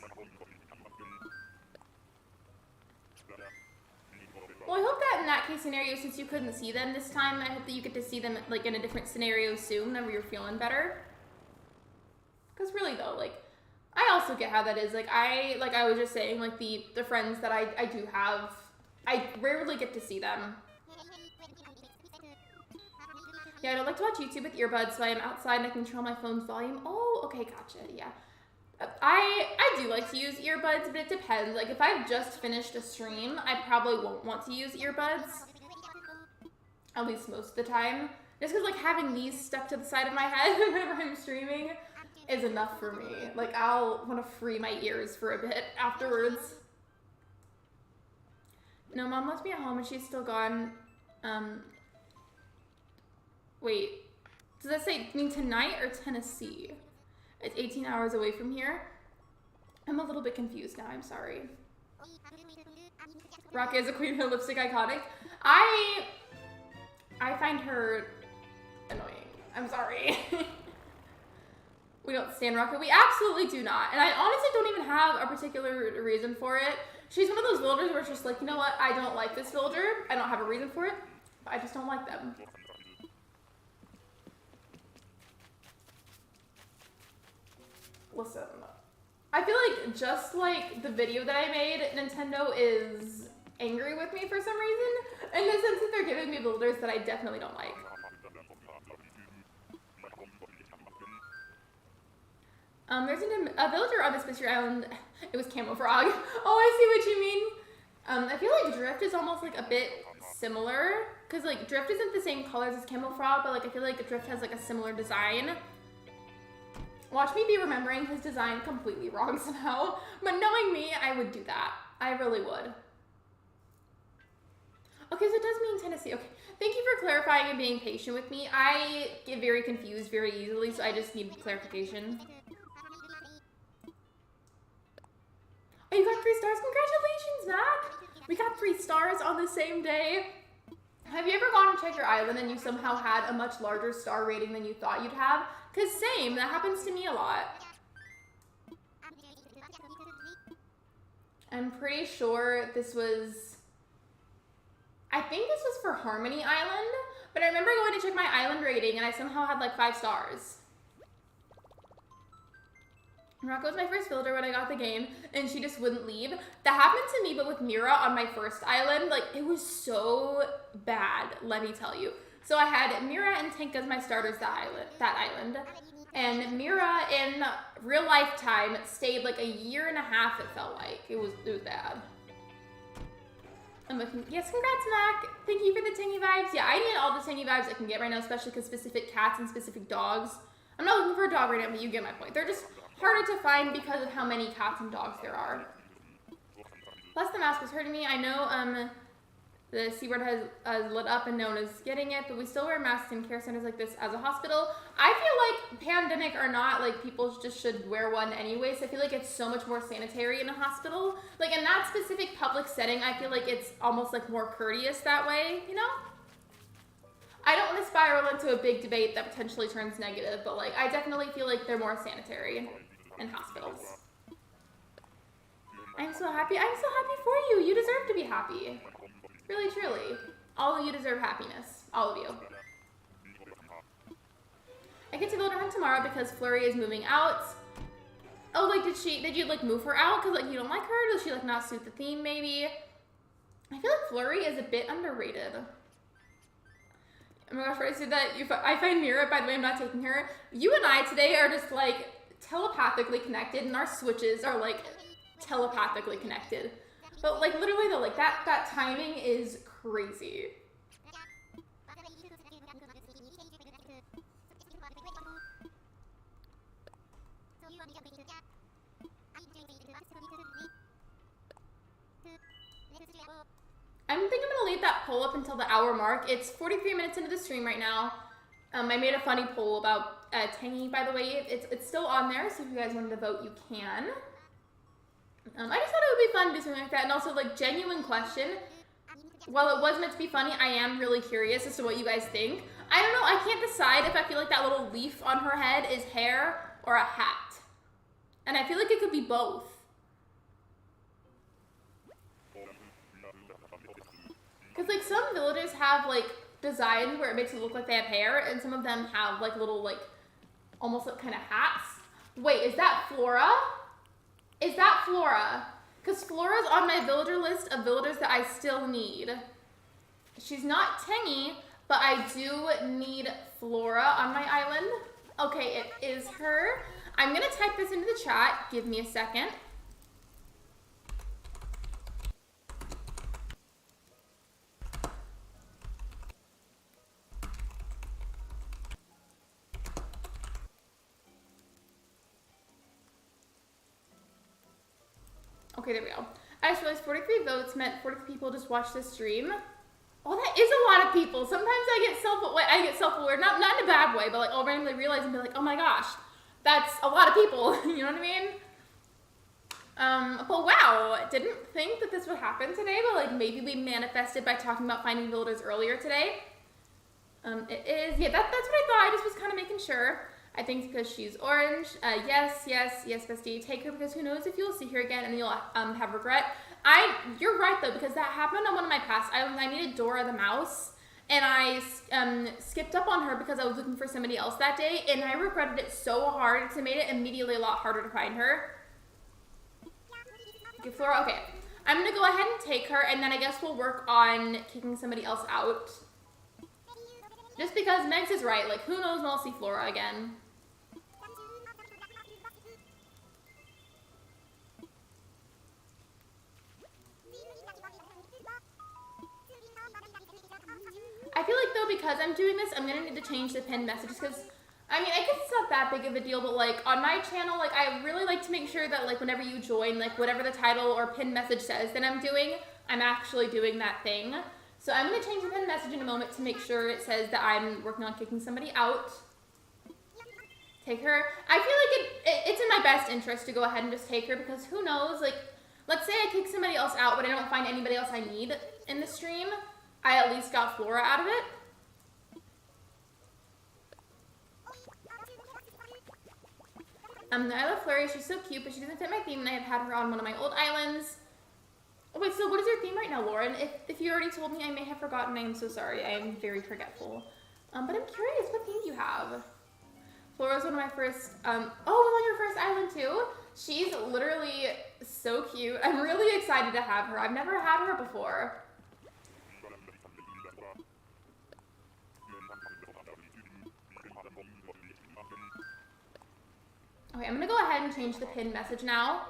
Well, I hope that in that case scenario, since you couldn't see them this time, I hope that you get to see them, like, in a different scenario soon whenever you're feeling better. Because really, though, like, I also get how that is. Like I was just saying, like, the friends that I do have, I rarely get to see them. Yeah, I don't like to watch YouTube with earbuds, so I am outside and I control my phone's volume. Oh, okay, gotcha, yeah. I do like to use earbuds, but it depends. Like, if I've just finished a stream, I probably won't want to use earbuds. At least most of the time. Just because, like, having these stuck to the side of my head whenever I'm streaming is enough for me. Like, I'll want to free my ears for a bit afterwards. No, Mom left me at home and she's still gone. Wait. Does that say, mean tonight or Tennessee? It's 18 hours away from here. I'm a little bit confused now, I'm sorry. Rocket is a Queen Hill lipstick iconic. I find her annoying. I'm sorry. We don't stand Rocket. We absolutely do not. And I honestly don't even have a particular reason for it. She's one of those villagers where it's just like, you know what? I don't like this villager. I don't have a reason for it. But I just don't like them. listen, I feel like just like the video that I made, Nintendo is angry with me for some reason, in the sense that they're giving me builders that I definitely don't like. There's a villager on this mystery island. It was Camo Frog. Oh, I see what you mean. I feel like Drift is almost like a bit similar, because like Drift isn't the same colors as Camo Frog, but like I feel like Drift has like a similar design. Watch me be remembering his design completely wrong somehow, but knowing me, I would do that. I really would. Okay, so it does mean Tennessee. Okay, thank you for clarifying and being patient with me. I get very confused very easily, so I just need clarification. Oh, you got 3 stars? Congratulations, Mac! We got 3 stars on the same day. Have you ever gone and checked your island and you somehow had a much larger star rating than you thought you'd have? Because same, that happens to me a lot. I'm pretty sure this was... I think this was for Harmony Island, but I remember going to check my island rating and I somehow had like 5 stars. Morocco was my first builder when I got the game, and she just wouldn't leave. That happened to me, but with Mira on my first island. Like, it was so bad, let me tell you. So I had Mira and Tank as my starters that island. And Mira, in real life time, stayed like a year and a half, it felt like. It was bad. I'm looking, yes, congrats, Mac. Thank you for the Tangy vibes. Yeah, I need all the Tangy vibes I can get right now, especially because specific cats and specific dogs. I'm not looking for a dog right now, but you get my point. They're just harder to find because of how many cats and dogs there are. Plus, the mask was hurting me. I know the C word has lit up and no one is getting it, but we still wear masks in care centers like this as a hospital. I feel like pandemic or not, like people just should wear one anyways. I feel like it's so much more sanitary in a hospital. Like in that specific public setting, I feel like it's almost like more courteous that way, you know? I don't want to spiral into a big debate that potentially turns negative, but like I definitely feel like they're more sanitary in hospitals. I'm so happy. I'm so happy for you. You deserve to be happy. Really, truly. All of you deserve happiness. All of you. I get to go to her tomorrow because Flurry is moving out. Oh, like did you like move her out because like you don't like her? Does she like not suit the theme maybe? I feel like Flurry is a bit underrated. Oh my gosh, I said that I find Mira, by the way, I'm not taking her. You and I today are just like telepathically connected and our switches are like telepathically connected. But like literally though, like that timing is crazy. I think I'm gonna leave that poll up until the hour mark. It's 43 minutes into the stream right now. I made a funny poll about Tangy, by the way. It's still on there, so if you guys wanted to vote, you can. I just thought it would be fun to do something like that, and also like genuine question. While it was meant to be funny, I am really curious as to what you guys think. I don't know, I can't decide if I feel like that little leaf on her head is hair or a hat. And I feel like it could be both. Because like some villagers have like designs where it makes it look like they have hair, and some of them have like little like almost like kind of hats. Wait, is that Flora? Is that Flora? Because Flora's on my villager list of villagers that I still need. She's not Tangy, but I do need Flora on my island. Okay, it is her. I'm gonna type this into the chat. Give me a second. Okay, there we go. I just realized 43 votes meant 43 people just watched this stream. Oh, that is a lot of people. Sometimes I get self-aware, not in a bad way, but like I'll randomly realize and be like, oh my gosh, that's a lot of people. You know what I mean? But wow, didn't think that this would happen today, but like maybe we manifested by talking about finding villagers earlier today. It is, yeah, that's what I thought. I just was kind of making sure. I think because she's orange. Yes, bestie. Take her because who knows if you'll see her again and you'll have regret. You're right though, because that happened on one of my past islands. I needed Dora the mouse, and I skipped up on her because I was looking for somebody else that day, and I regretted it so hard. It made it immediately a lot harder to find her. Okay, Flora, okay. I'm gonna go ahead and take her, and then I guess we'll work on kicking somebody else out. Just because Megs is right, like, who knows when I'll see Flora again. I feel like, though, because I'm doing this, I'm gonna need to change the pinned messages, because, I mean, I guess it's not that big of a deal, but, like, on my channel, like, I really like to make sure that, like, whenever you join, like, whatever the title or pinned message says that I'm doing, I'm actually doing that thing. So I'm going to change the pinned message in a moment to make sure it says that I'm working on kicking somebody out. Take her. I feel like it's in my best interest to go ahead and just take her, because who knows, like, let's say I kick somebody else out, but I don't find anybody else I need in the stream. I at least got Flora out of it. I love Flurry. She's so cute, but she doesn't fit my theme, and I have had her on one of my old islands. Oh, wait, so what is your theme right now, Lauren? If you already told me, I may have forgotten. I am so sorry. I am very forgetful. But I'm curious, what theme do you have? Flora's one of my first, oh, on your first island too? She's literally so cute. I'm really excited to have her. I've never had her before. Okay, I'm gonna go ahead and change the pinned message now.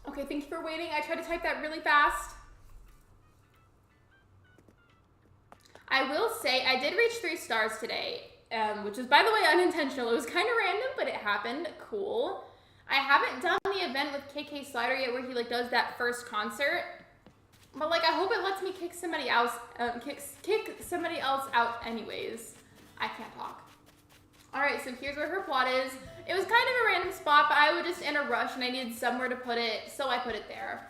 Okay, thank you for waiting. I tried to type that really fast. I will say I did reach 3 stars today, which is, by the way, unintentional. It was kind of random, but it happened. Cool. I haven't done the event with KK Slider yet where he, like, does that first concert. But, like, I hope it lets me kick somebody else, kick somebody else out anyways. I can't talk. Alright, so here's where her plot is. It was kind of a random spot, but I was just in a rush and I needed somewhere to put it, so I put it there.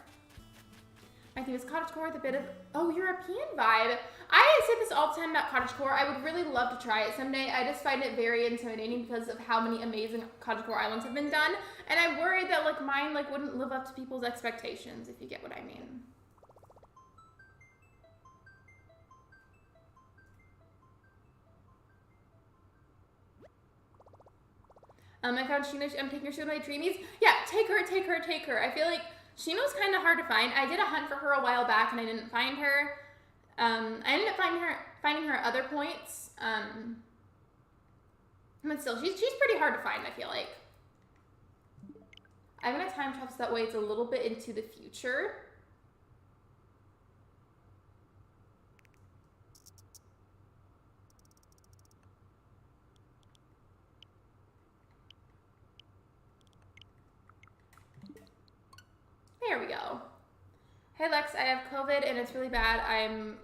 My theme is cottagecore with a bit of, European vibe. I say this all the time about cottagecore. I would really love to try it someday. I just find it very intimidating because of how many amazing cottagecore islands have been done. And I'm worried that, like, mine, like, wouldn't live up to people's expectations, if you get what I mean. I found Shino. I'm taking her to my dreamies. Yeah, take her, take her, take her. I feel like Shino's kind of hard to find. I did a hunt for her a while back and I didn't find her. I ended up finding her at other points. But still, she's pretty hard to find, I feel like. I'm gonna time travel so that way it's a little bit into the future. There we go. Hey Lex, I have COVID and it's really bad. I'm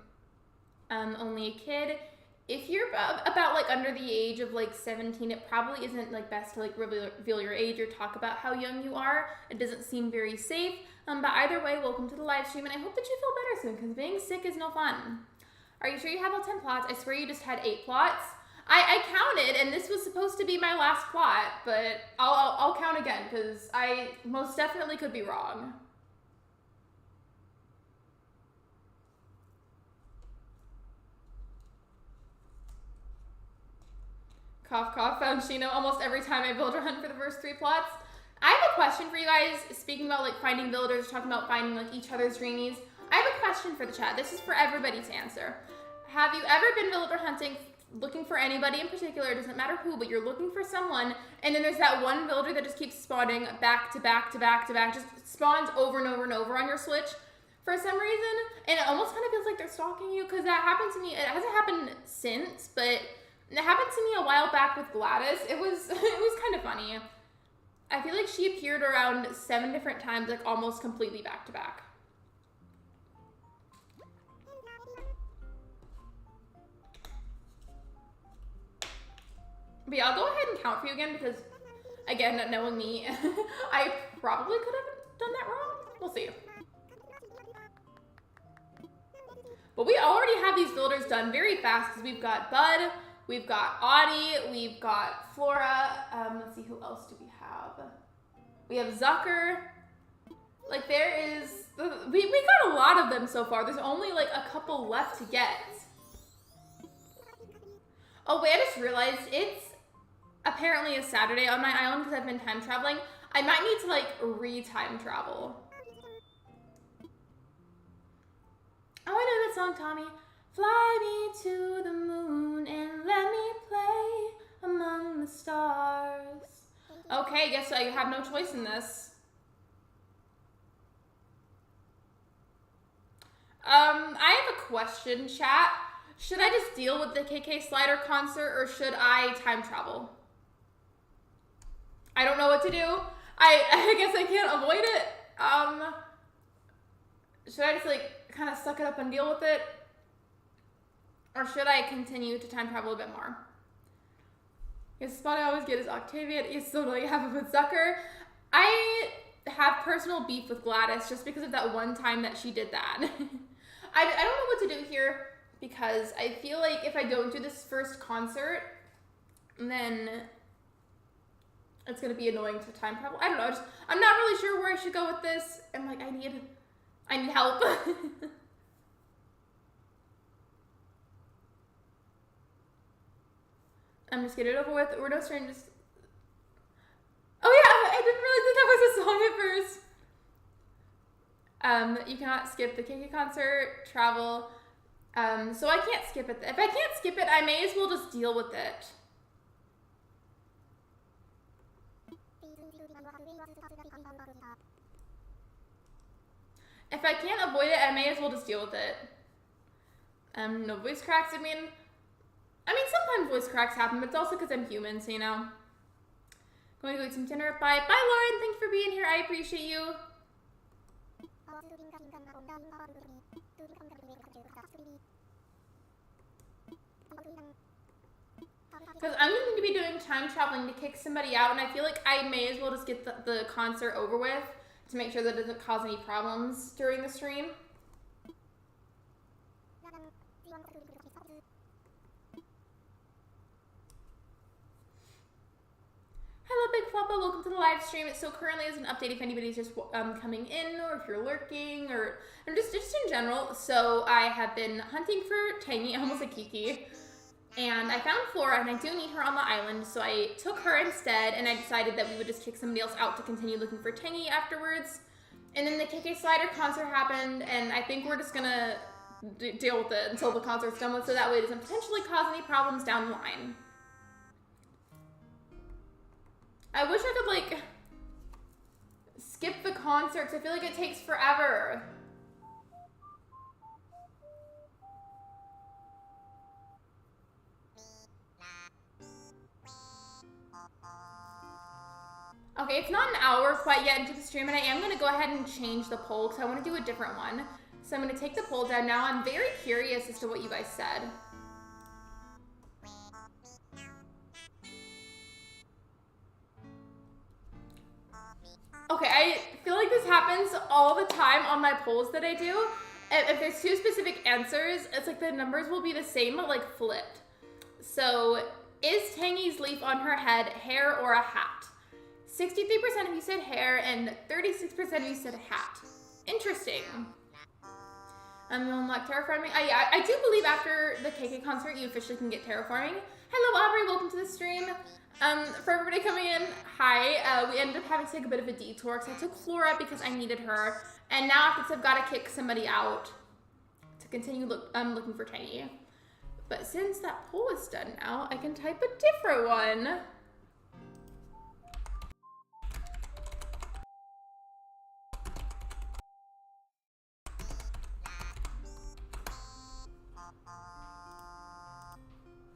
only a kid. If you're about like under the age of like 17, it probably isn't like best to like reveal your age or talk about how young you are. It doesn't seem very safe. But either way, welcome to the live stream and I hope that you feel better soon because being sick is no fun. Are you sure you have all 10 plots? I swear you just had 8 plots. I counted and this was supposed to be my last plot, but I'll count again because I most definitely could be wrong. Cough, cough, found Shino almost every time I builder hunt for the first 3 plots. I have a question for you guys, speaking about like finding builders, talking about finding like each other's dreamies. I have a question for the chat. This is for everybody to answer. Have you ever been builder hunting, looking for anybody in particular, it doesn't matter who, but you're looking for someone, and then there's that one builder that just keeps spawning back to back to back to back, just spawns over and over and over on your switch for some reason, and it almost kind of feels like they're stalking you, because that happened to me. It hasn't happened since, but it happened to me a while back with Gladys. It was kind of funny. I feel like she appeared around 7 different times, like almost completely back to back. But yeah, I'll go ahead and count for you again because, again, knowing me, I probably could have done that wrong. We'll see. But we already have these builders done very fast because we've got Bud, we've got Audie, we've got Flora. Let's see, who else do we have? We have Zucker. Like, there is, we got a lot of them so far. There's only like a couple left to get. Oh wait, I just realized it's apparently a Saturday on my island because I've been time traveling. I might need to like re-time travel. Oh, I know that song, Tommy. Fly me to the moon and let me play among the stars. Okay, guess I have no choice in this. I have a question, chat. Should I just deal with the KK Slider concert or should I time travel? I don't know what to do. I guess I can't avoid it. Should I just like kind of suck it up and deal with it? Or should I continue to time travel a bit more? Yes, the spot I always get is Octavia. Yes, totally have it with Zucker. I have personal beef with Gladys just because of that one time that she did that. I don't know what to do here because I feel like if I don't do this first concert, then it's going to be annoying to time travel. I don't know. I'm not really sure where I should go with this. I'm like, I need help. I'm just getting it over with. We're no strangers. Oh yeah, I didn't realize that was a song at first. You cannot skip the KK concert, travel. So I can't skip it. If I can't skip it, I may as well just deal with it. If I can't avoid it, I may as well just deal with it. No voice cracks. I mean, sometimes voice cracks happen, but it's also because I'm human, so you know. Going to go eat some dinner. Bye. Bye, Lauren. Thanks for being here. I appreciate you. Because I'm going to be doing time traveling to kick somebody out, and I feel like I may as well just get the concert over with to make sure that it doesn't cause any problems during the stream. Hello, Big Floppa. Welcome to the live stream. It so currently is an update if anybody's just coming in or if you're lurking or just in general. So I have been hunting for Tangy, almost like Kiki. And I found Flora, and I do need her on the island, so I took her instead, and I decided that we would just kick somebody else out to continue looking for Tangy afterwards. And then the KK Slider concert happened, and I think we're just gonna deal with it until the concert's done with, so that way it doesn't potentially cause any problems down the line. I wish I could, like, skip the concert, because I feel like it takes forever. Okay, it's not an hour quite yet into the stream, and I am going to go ahead and change the poll because I want to do a different one. So I'm going to take the poll down now. I'm very curious as to what you guys said. Okay, I feel like this happens all the time on my polls that I do. If there's two specific answers, it's like the numbers will be the same, but like flipped. So, is Tangy's leaf on her head hair or a hat? 63% of you said hair, and 36% of you said hat. Interesting. You'll unlock terraforming. I do believe after the KK concert, you officially can get terraforming. Hello, Aubrey. Welcome to the stream. For everybody coming in, hi. We ended up having to take a bit of a detour because I took Flora because I needed her, and now after this, I've got to kick somebody out to continue looking for Tangy. But since that poll is done now, I can type a different one.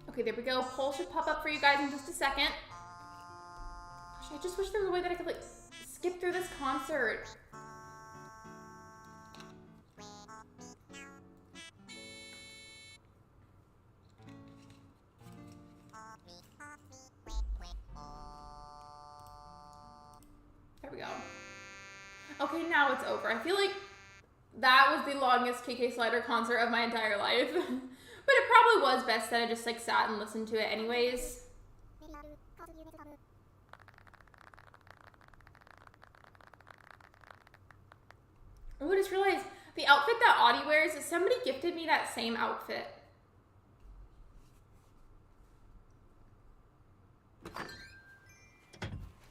Okay, there we go. Poll should pop up for you guys in just a second. Gosh, I just wish there was a way that I could, like, skip through this concert. Okay, now it's over. I feel like that was the longest KK Slider concert of my entire life. But it probably was best that I just like sat and listened to it anyways. Oh, I just realized the outfit that Audie wears, somebody gifted me that same outfit.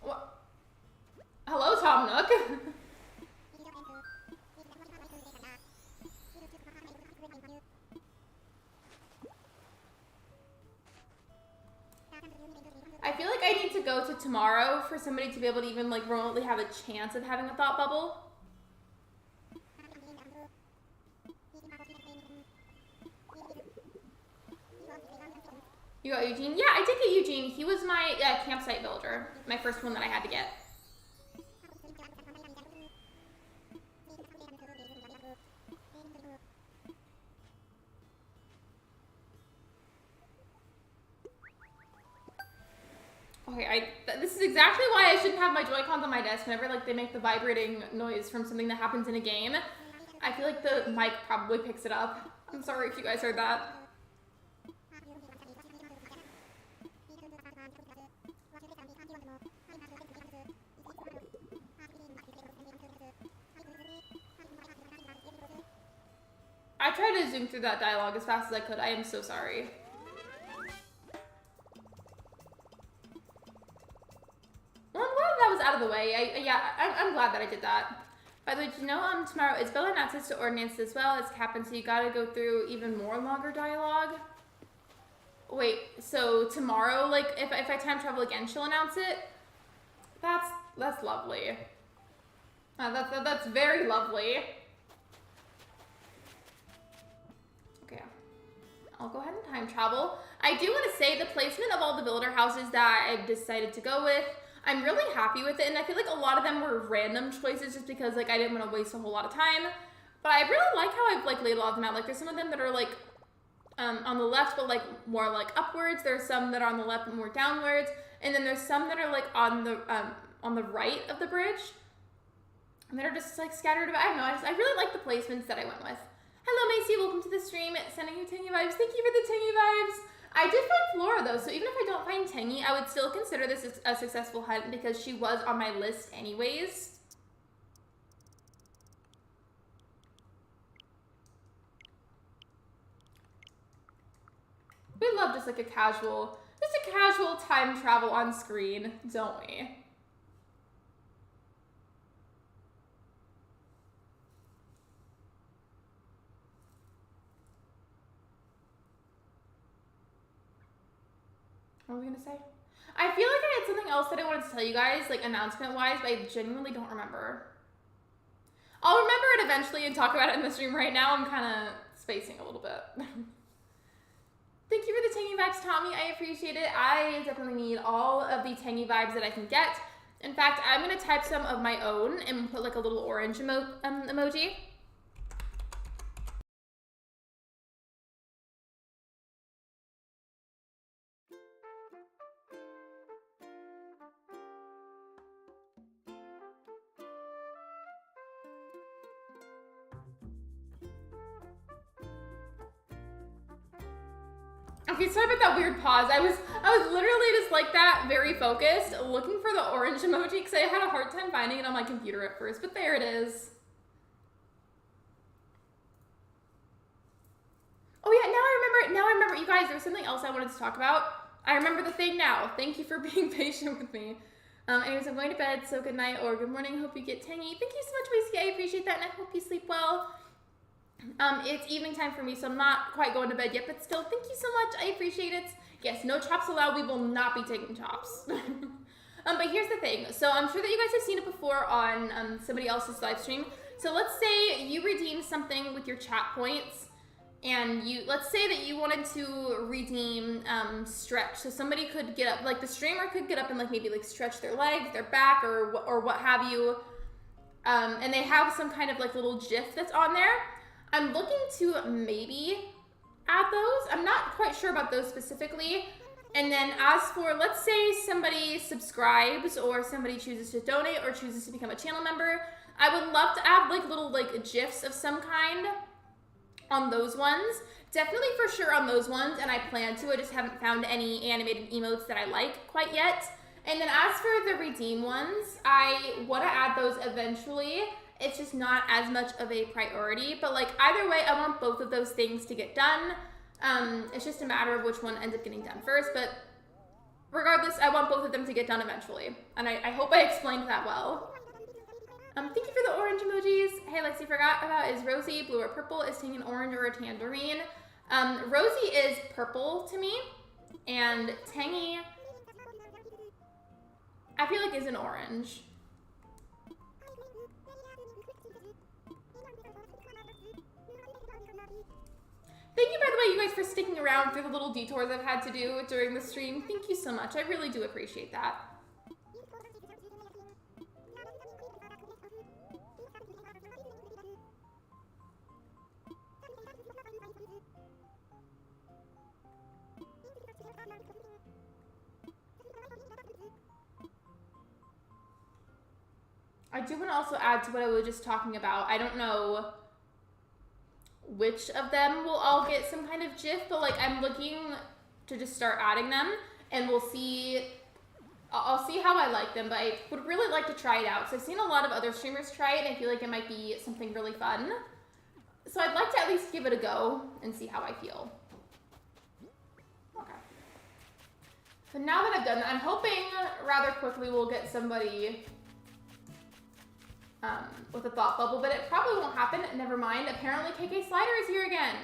What? Hello, Tom Nook. I feel like I need to go to tomorrow for somebody to be able to even like remotely have a chance of having a thought bubble. You got Eugene? Yeah, I did get Eugene. He was my campsite builder. My first one that I had to get. Okay, this is exactly why I shouldn't have my Joy-Cons on my desk whenever like they make the vibrating noise from something that happens in a game. I feel like the mic probably picks it up. I'm sorry if you guys heard that. I tried to zoom through that dialogue as fast as I could. I am so sorry. Well, I'm glad that was out of the way. I'm glad that I did that. By the way, did you know tomorrow Isabella announces to Ordinance as well as Captain, so you gotta go through even more longer dialogue? Wait, so tomorrow, like, if I time travel again, she'll announce it? That's lovely. That's very lovely. Okay, I'll go ahead and time travel. I do want to say the placement of all the builder houses that I've decided to go with, I'm really happy with it, and I feel like a lot of them were random choices just because like I didn't want to waste a whole lot of time. But I really like how I've like laid a lot of them out. Like there's some of them that are like on the left but like more like upwards. There's some that are on the left but more downwards, and then there's some that are like on the right of the bridge, and they're just like scattered about. I don't know. I really like the placements that I went with. Hello Macy, welcome to the stream. Sending you Tangy vibes. Thank you for the Tangy vibes. I did find Flora though, so even if I don't find Tangy, I would still consider this a successful hunt because she was on my list anyways. We love just a casual time travel on screen, don't we? What was I gonna say? I feel like I had something else that I wanted to tell you guys, like announcement-wise, but I genuinely don't remember. I'll remember it eventually and talk about it in the stream. Right now, I'm kind of spacing a little bit. Thank you for the Tangy vibes, Tommy. I appreciate it. I definitely need all of the Tangy vibes that I can get. In fact, I'm gonna type some of my own and put like a little orange emoji. Okay, sorry about that weird pause. I was literally just like that, very focused, looking for the orange emoji because I had a hard time finding it on my computer at first, but there it is. Oh yeah, now I remember, you guys, there was something else I wanted to talk about. I remember the thing now. Thank you for being patient with me. Anyways, I'm going to bed, so good night or good morning. Hope you get Tangy. Thank you so much, Macy. I appreciate that, and I hope you sleep well. It's evening time for me, so I'm not quite going to bed yet, but still, thank you so much. I appreciate it. Yes, no chops allowed. We will not be taking chops. But here's the thing. So I'm sure that you guys have seen it before on somebody else's live stream. So let's say you redeem something with your chat points, and let's say that you wanted to redeem stretch. So somebody could get up, like the streamer could get up and like maybe like stretch their legs, their back, or what have you. And they have some kind of like little GIF that's on there. I'm looking to maybe add those. I'm not quite sure about those specifically. And then as for, let's say somebody subscribes or somebody chooses to donate or chooses to become a channel member, I would love to have like little like GIFs of some kind on those ones. Definitely for sure on those ones, and I plan to. I just haven't found any animated emotes that I like quite yet. And then as for the redeem ones, I want to add those eventually. It's just not as much of a priority, but like either way, I want both of those things to get done. It's just a matter of which one ends up getting done first, but regardless, I want both of them to get done eventually. And I hope I explained that well. Thank you for the orange emojis. Hey, Lexi, forgot about, is Rosie blue or purple? Is Tangy an orange or a tangerine? Rosie is purple to me, and Tangy, I feel like is an orange. Thank you, by the way, you guys, for sticking around through the little detours I've had to do during the stream. Thank you so much. I really do appreciate that. I do want to also add to what I was just talking about. I don't know which of them will all get some kind of GIF, but like I'm looking to just start adding them, and we'll see. I'll see how I like them, but I would really like to try it out. So I've seen a lot of other streamers try it, and I feel like it might be something really fun. So I'd like to at least give it a go and see how I feel. Okay. So now that I've done that, I'm hoping rather quickly we'll get somebody with a thought bubble, but it probably won't happen. Never mind. Apparently KK Slider is here again.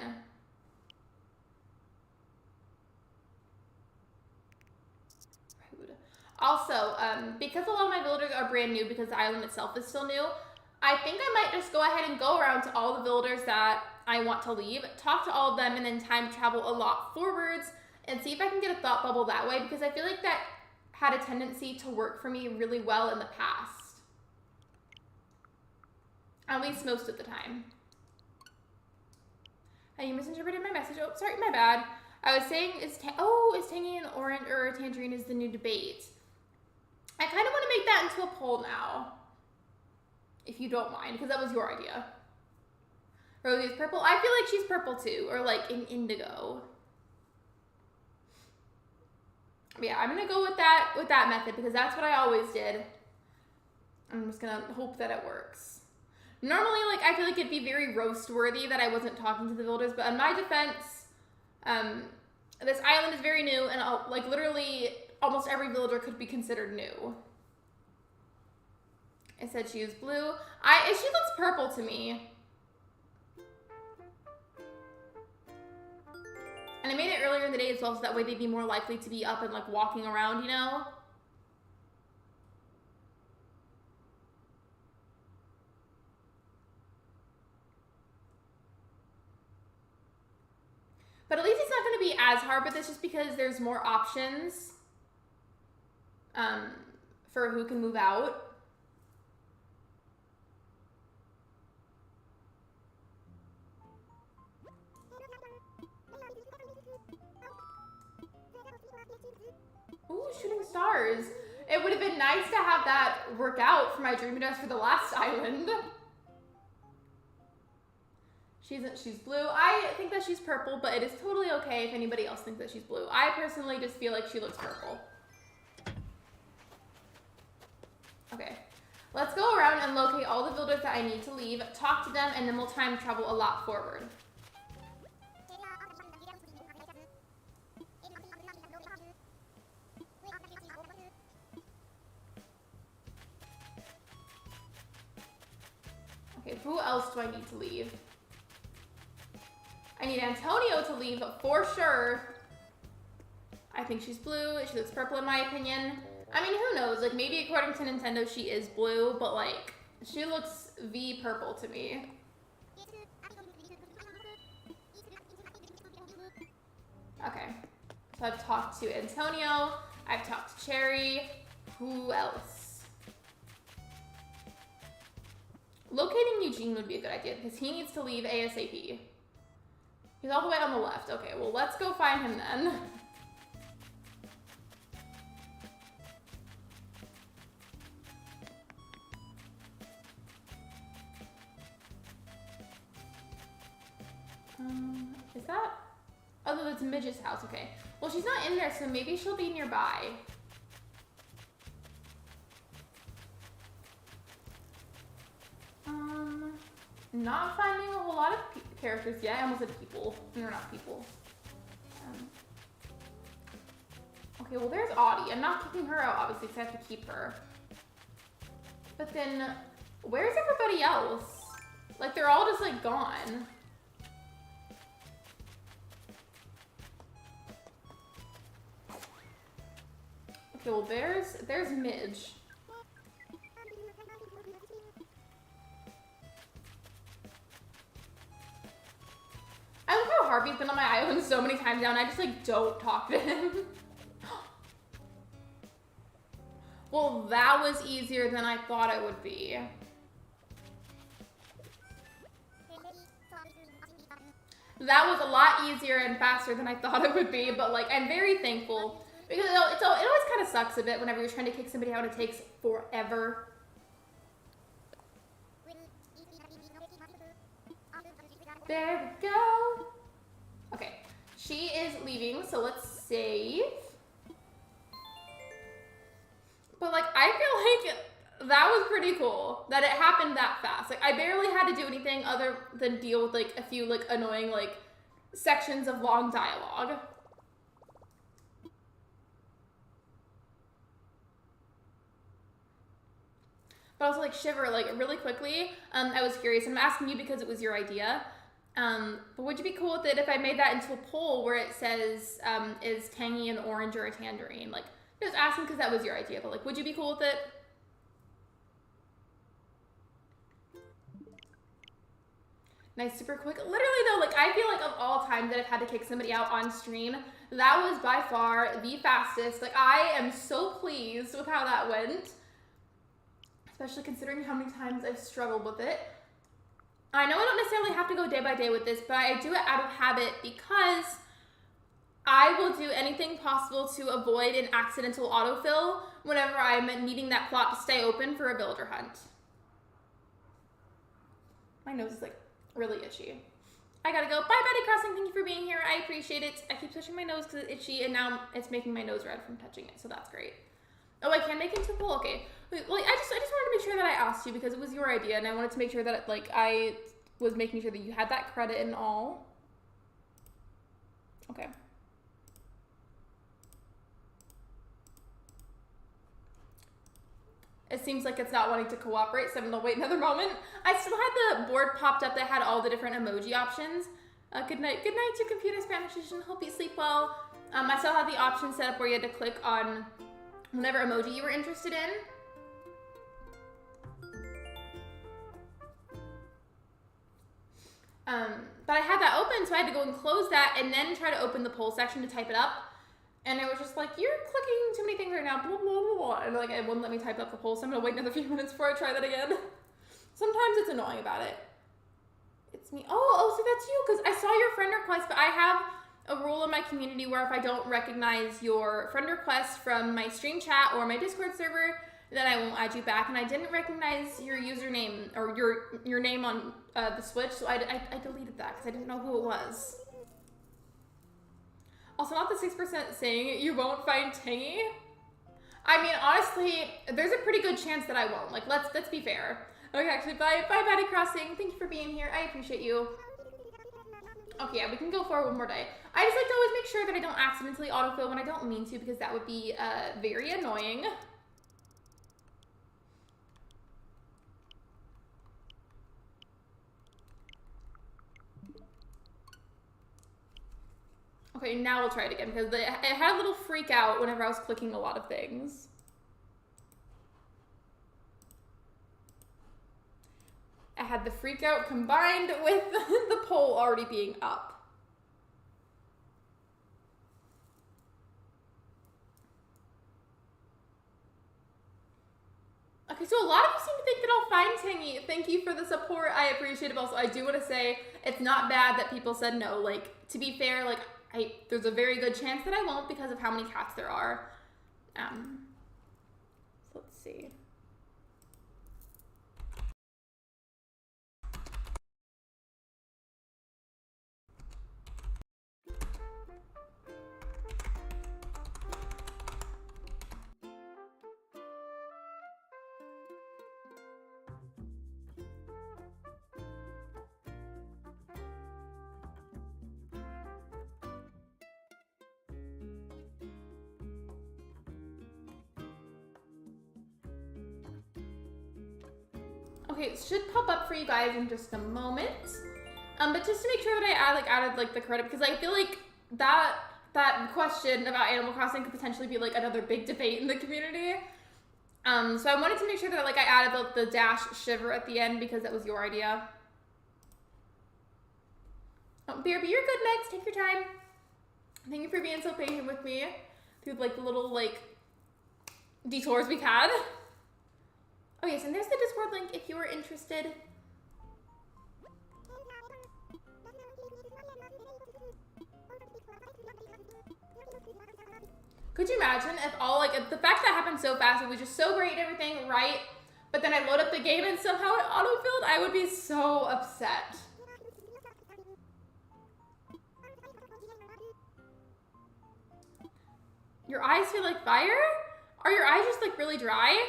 Rude. Also, because a lot of my villagers are brand new because the island itself is still new, I think I might just go ahead and go around to all the villagers that I want to leave, talk to all of them, and then time travel a lot forwards and see if I can get a thought bubble that way, because I feel like that had a tendency to work for me really well in the past. At least most of the time. Hey, you misinterpreted my message. Oh, sorry, my bad. I was saying, is Tangy an orange or a tangerine is the new debate. I kind of want to make that into a poll now, if you don't mind, because that was your idea. Rosie's purple. I feel like she's purple too, or like an indigo. But yeah, I'm gonna go with that method because that's what I always did. I'm just gonna hope that it works. Normally, like, I feel like it'd be very roast-worthy that I wasn't talking to the villagers, but in my defense, this island is very new, and like, literally, almost every villager could be considered new. I said she was blue. She looks purple to me. And I made it earlier in the day as well, so that way they'd be more likely to be up and, like, walking around, you know? But at least it's not going to be as hard with this just because there's more options for who can move out. Ooh, shooting stars. It would have been nice to have that work out for my dream address for the last island. She's blue. I think that she's purple, but it is totally okay if anybody else thinks that she's blue. I personally just feel like she looks purple. Okay. Let's go around and locate all the villagers that I need to leave, talk to them, and then we'll time travel a lot forward. Okay, who else do I need to leave? I need Antonio to leave for sure. I think she's blue. She looks purple in my opinion. I mean, who knows? Like, maybe according to Nintendo, she is blue, but like, she looks V purple to me. Okay. So I've talked to Antonio. I've talked to Cherry. Who else? Locating Eugene would be a good idea because he needs to leave ASAP. He's all the way on the left. Okay, well, let's go find him then. Is that? Oh, no, that's Midge's house. Okay. Well, she's not in there, so maybe she'll be nearby. Not finding a whole lot of characters yet. I almost said people. They're not people. Okay, well, there's Audie. I'm not kicking her out, obviously, because I have to keep her. But then, where's everybody else? Like, they're all just, like, gone. Okay, well, there's Midge. I love how Harvey's been on my island so many times now, and I just, like, don't talk to him. Well, that was easier than I thought it would be. That was a lot easier and faster than I thought it would be, but, like, I'm very thankful. Because it always kind of sucks a bit whenever you're trying to kick somebody out. It takes forever. There we go. Okay, she is leaving, so let's save. But, like, I feel like that was pretty cool that it happened that fast. Like, I barely had to do anything other than deal with, like, a few, like, annoying, like, sections of long dialogue. But also, like, Shiver, like, really quickly, I was curious. I'm asking you because it was your idea. But would you be cool with it if I made that into a poll where it says, is Tangy an orange or a tangerine? Like, just asking because that was your idea, but, like, would you be cool with it? Nice, super quick. Literally, though, like, I feel like of all times that I've had to kick somebody out on stream, that was by far the fastest. Like, I am so pleased with how that went. Especially considering how many times I've struggled with it. I know I don't necessarily have to go day by day with this, but I do it out of habit because I will do anything possible to avoid an accidental autofill whenever I'm needing that plot to stay open for a builder hunt. My nose is, like, really itchy. I gotta go. Bye, Betty Crossing. Thank you for being here. I appreciate it. I keep touching my nose because it's itchy, and now it's making my nose red from touching it, so that's great. Oh, I can make it into a poll? Okay. Wait, well, I just wanted to make sure that I asked you because it was your idea, and I wanted to make sure that, like, I was making sure that you had that credit and all. Okay. It seems like it's not wanting to cooperate, so I'm gonna wait another moment. I still had the board popped up that had all the different emoji options. Good night to computer Spanish edition. Hope you sleep well. I still had the option set up where you had to click on whatever emoji you were interested in. But I had that open, so I had to go and close that and then try to open the poll section to type it up. And it was just like, you're clicking too many things right now, blah, blah, blah, blah. And, like, it wouldn't let me type up the poll, so I'm gonna wait another few minutes before I try that again. Sometimes it's annoying about it. It's me. Oh, so that's you, because I saw your friend request, but I have a rule in my community where if I don't recognize your friend request from my stream chat or my Discord server, then I won't add you back. And I didn't recognize your username or your name on the Switch, so I deleted that because I didn't know who it was. Also, not the 6% saying you won't find Tangy. I mean, honestly, there's a pretty good chance that I won't. Like, let's be fair. Okay, actually, bye, Batty Crossing. Thank you for being here. I appreciate you. Okay, yeah, we can go forward one more day. I just like to always make sure that I don't accidentally autofill when I don't mean to, because that would be very annoying. Okay, now we'll try it again, because it had a little freak out whenever I was clicking a lot of things. I had the freak out combined with the poll already being up. Okay, so a lot of you seem to think that I'll find Tangy. Thank you for the support. I appreciate it. Also, I do want to say it's not bad that people said no. Like, to be fair, like, there's a very good chance that I won't because of how many cats there are. Let's see. Okay, it should pop up for you guys in just a moment. But just to make sure that I added like the credit, because I feel like that question about Animal Crossing could potentially be like another big debate in the community. So I wanted to make sure that like I added the dash shiver at the end because that was your idea. Oh, BRB, you're good, Megs. Take your time. Thank you for being so patient with me through like the little like detours we've had. Oh yes, and there's the Discord link if you are interested. Could you imagine if if the fact that happened so fast, it was just so great and everything, right? But then I load up the game and somehow it autofilled, I would be so upset. Your eyes feel like fire? Are your eyes just like really dry?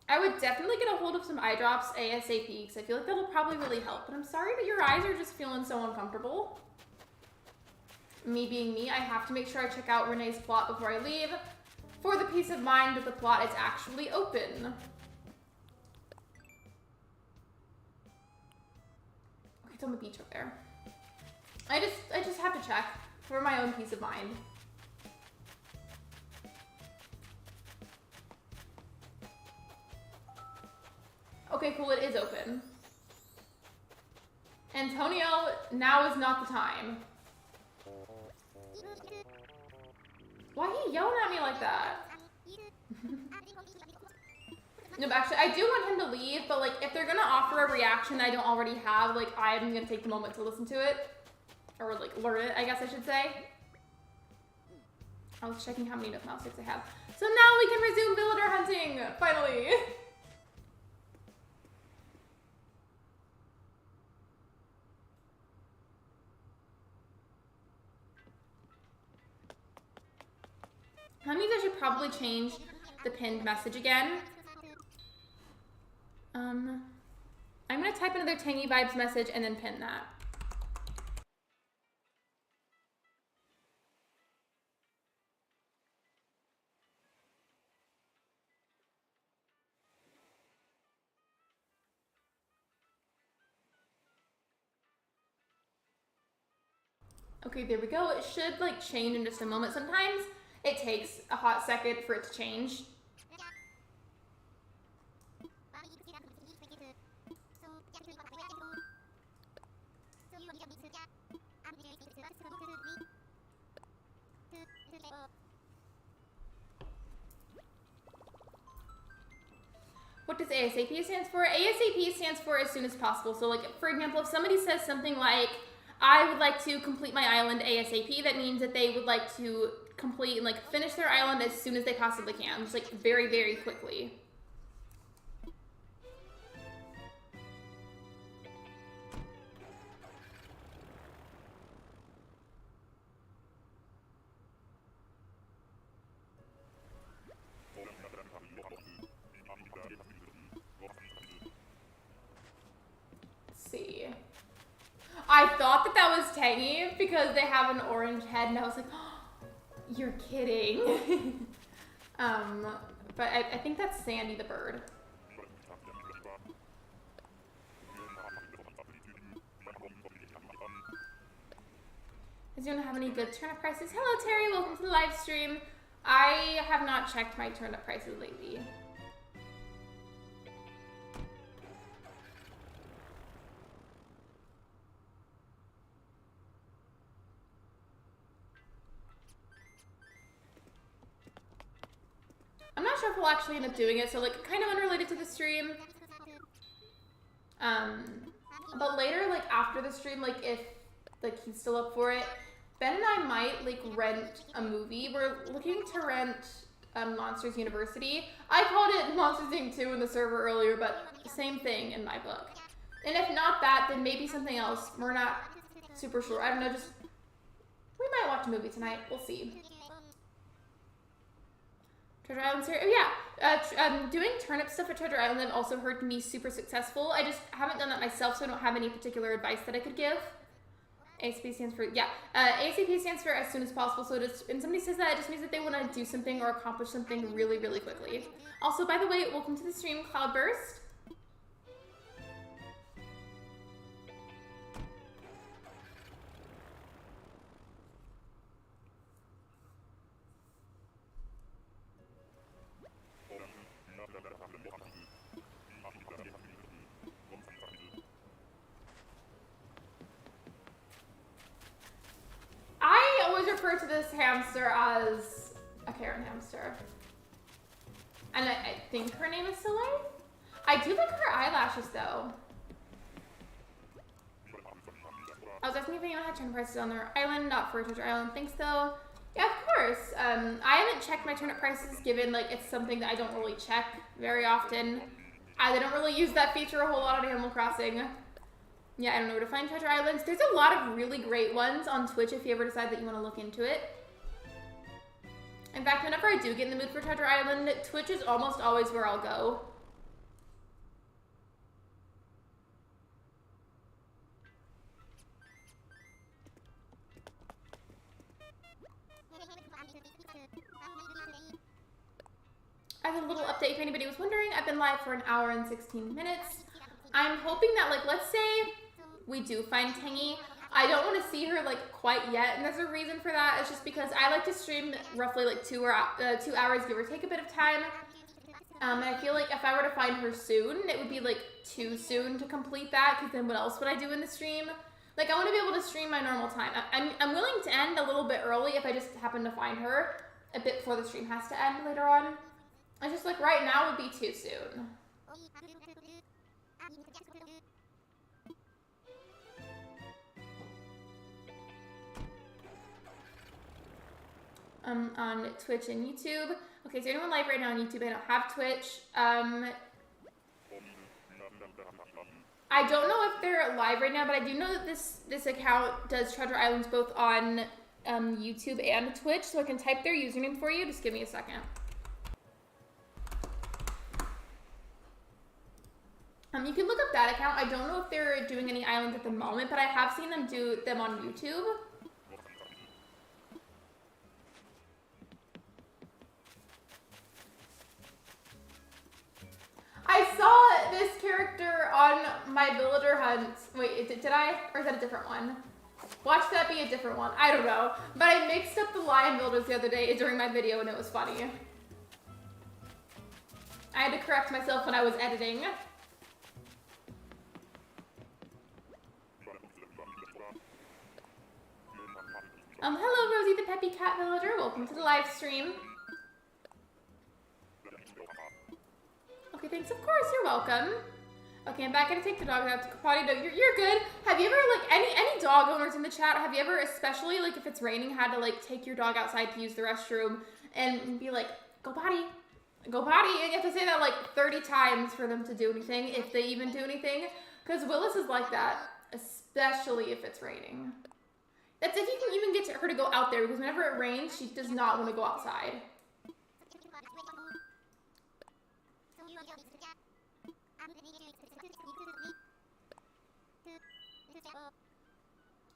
I would definitely get a hold of some eye drops ASAP because I feel like that'll probably really help. But I'm sorry that your eyes are just feeling so uncomfortable. Me being me, I have to make sure I check out Renee's plot before I leave for the peace of mind that the plot is actually open. Okay, it's on the beach up there. I just have to check for my own peace of mind. Okay, cool, it is open. Antonio, now is not the time. Why are you yelling at me like that? No, but actually, I do want him to leave, but like, if they're gonna offer a reaction I don't already have, like, I'm gonna take the moment to listen to it. Or like, learn it, I guess I should say. I was checking how many Nook Mouse sticks I have. So now we can resume villager hunting, finally. That means I should probably change the pinned message again. I'm gonna type another Tangy Vibes message and then pin that. Okay, there we go. It should like change in just a moment. Sometimes it takes a hot second for it to change. What does ASAP stand for? ASAP stands for as soon as possible. So like, for example, if somebody says something like, I would like to complete my island ASAP, that means that they would like to complete and like finish their island as soon as they possibly can. Just like very, very quickly. Let's see. I thought that was Tangy because they have an orange head and I was like, oh, you're kidding. But I think that's Sandy the bird. Does anyone have any good turnip prices? Hello Terry, welcome to the live stream. I have not checked my turnip prices lately. I'm not sure if we'll actually end up doing it, so like kind of unrelated to the stream. But later, like after the stream, like if like he's still up for it, Ben and I might like rent a movie. We're looking to rent Monsters University. I called it Monsters Inc. 2 in the server earlier, but same thing in my book. And if not that, then maybe something else. We're not super sure. I don't know, just we might watch a movie tonight. We'll see. Treasure Island's here. Oh yeah, doing turnip stuff at Treasure Island I've also heard can be super successful. I just haven't done that myself, so I don't have any particular advice that I could give. ASAP stands for, yeah, ASAP stands for as soon as possible, so just, and somebody says that, it just means that they want to do something or accomplish something really, really quickly. Also, by the way, welcome to the stream, Cloudburst. this hamster as a Karen hamster. And I think her name is Soleil. I do like her eyelashes though. I was asking if anyone had turnip prices on their island, not for Treasure Island. Thanks though. Yeah, of course. I haven't checked my turnip prices given like it's something that I don't really check very often. I don't really use that feature a whole lot on Animal Crossing. Yeah, I don't know where to find Treasure Islands. There's a lot of really great ones on Twitch if you ever decide that you want to look into it. In fact, whenever I do get in the mood for Treasure Island, Twitch is almost always where I'll go. As a little update, if anybody was wondering, I've been live for an hour and 16 minutes. I'm hoping that, like, let's say we do find Tangy. I don't want to see her, like, quite yet, and there's a reason for that. It's just because I like to stream roughly, like, 2 hours, give or take a bit of time. And I feel like if I were to find her soon, it would be, like, too soon to complete that, because then what else would I do in the stream? Like, I want to be able to stream my normal time. I'm willing to end a little bit early if I just happen to find her a bit before the stream has to end later on. It's just like right now would be too soon. On Twitch and YouTube. Okay, so anyone live right now on YouTube? I don't have Twitch. I don't know if they're live right now, but I do know that this account does Treasure Islands both on YouTube and Twitch, so I can type their username for you. Just give me a second. You can look up that account. I don't know if they're doing any islands at the moment, but I have seen them do them on YouTube. I saw this character on my villager hunt. Wait, did I? Or is that a different one? Watch that be a different one. I don't know. But I mixed up the lion builders the other day during my video and it was funny. I had to correct myself when I was editing. Hello, Rosie the Peppy Cat Villager. Welcome to the live stream. Okay, thanks. Of course, you're welcome. Okay, I'm back. Gonna take the dog out to potty. No, you're good. Have you ever, like, any dog owners in the chat, have you ever, especially, like, if it's raining, had to, like, take your dog outside to use the restroom and be like, go potty, go potty, and you have to say that, like, 30 times for them to do anything, if they even do anything? Because Willis is like that, especially if it's raining. That's if you can even get her to go out there, because whenever it rains, she does not want to go outside.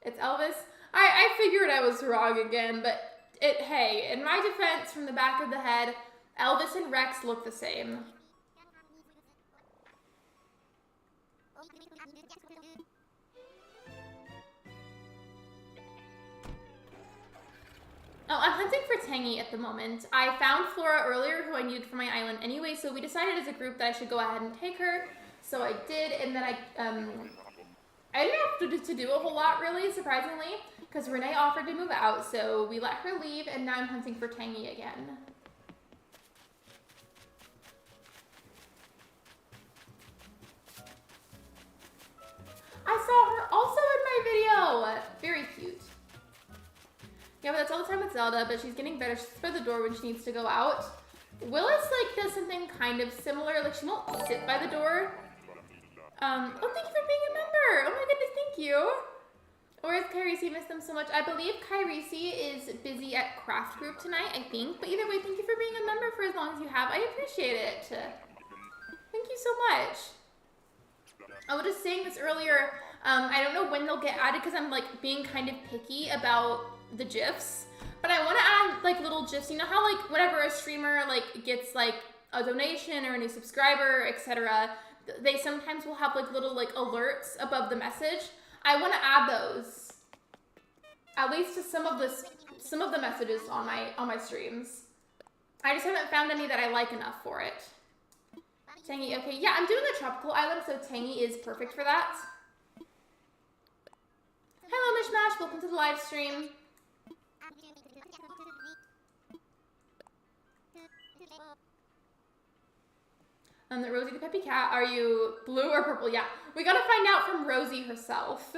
It's Elvis. I figured I was wrong again, but hey, in my defense, from the back of the head, Elvis and Rex look the same. Oh, I'm hunting for Tangy at the moment. I found Flora earlier, who I needed for my island anyway, so we decided as a group that I should go ahead and take her. So I did, and then I didn't have to do a whole lot, really, surprisingly, because Renee offered to move out, so we let her leave, and now I'm hunting for Tangy again. I saw her also in my video! Very cute. Yeah, but that's all the time with Zelda, but she's getting better. She's by the door when she needs to go out. Willis, like, does something kind of similar. Like, she won't sit by the door. Oh, thank you for being a member. Oh my goodness, thank you. Or is Kyrisi missed them so much? I believe Kyrisi is busy at craft group tonight, I think. But either way, thank you for being a member for as long as you have. I appreciate it. Thank you so much. I was just saying this earlier. I don't know when they'll get added because I'm, like, being kind of picky about the GIFs. But I want to add, like, little GIFs. You know how, like, whenever a streamer, like, gets, like, a donation or a new subscriber, etc., they sometimes will have, like, little, like, alerts above the message. I want to add those, at least to some of the messages on my streams. I just haven't found any that I like enough for it. Tangy, okay, yeah, I'm doing a tropical island, so Tangy is perfect for that. Hello, Mishmash, welcome to the live stream. Rosie the Peppy Cat, are you blue or purple? Yeah, we gotta find out from Rosie herself.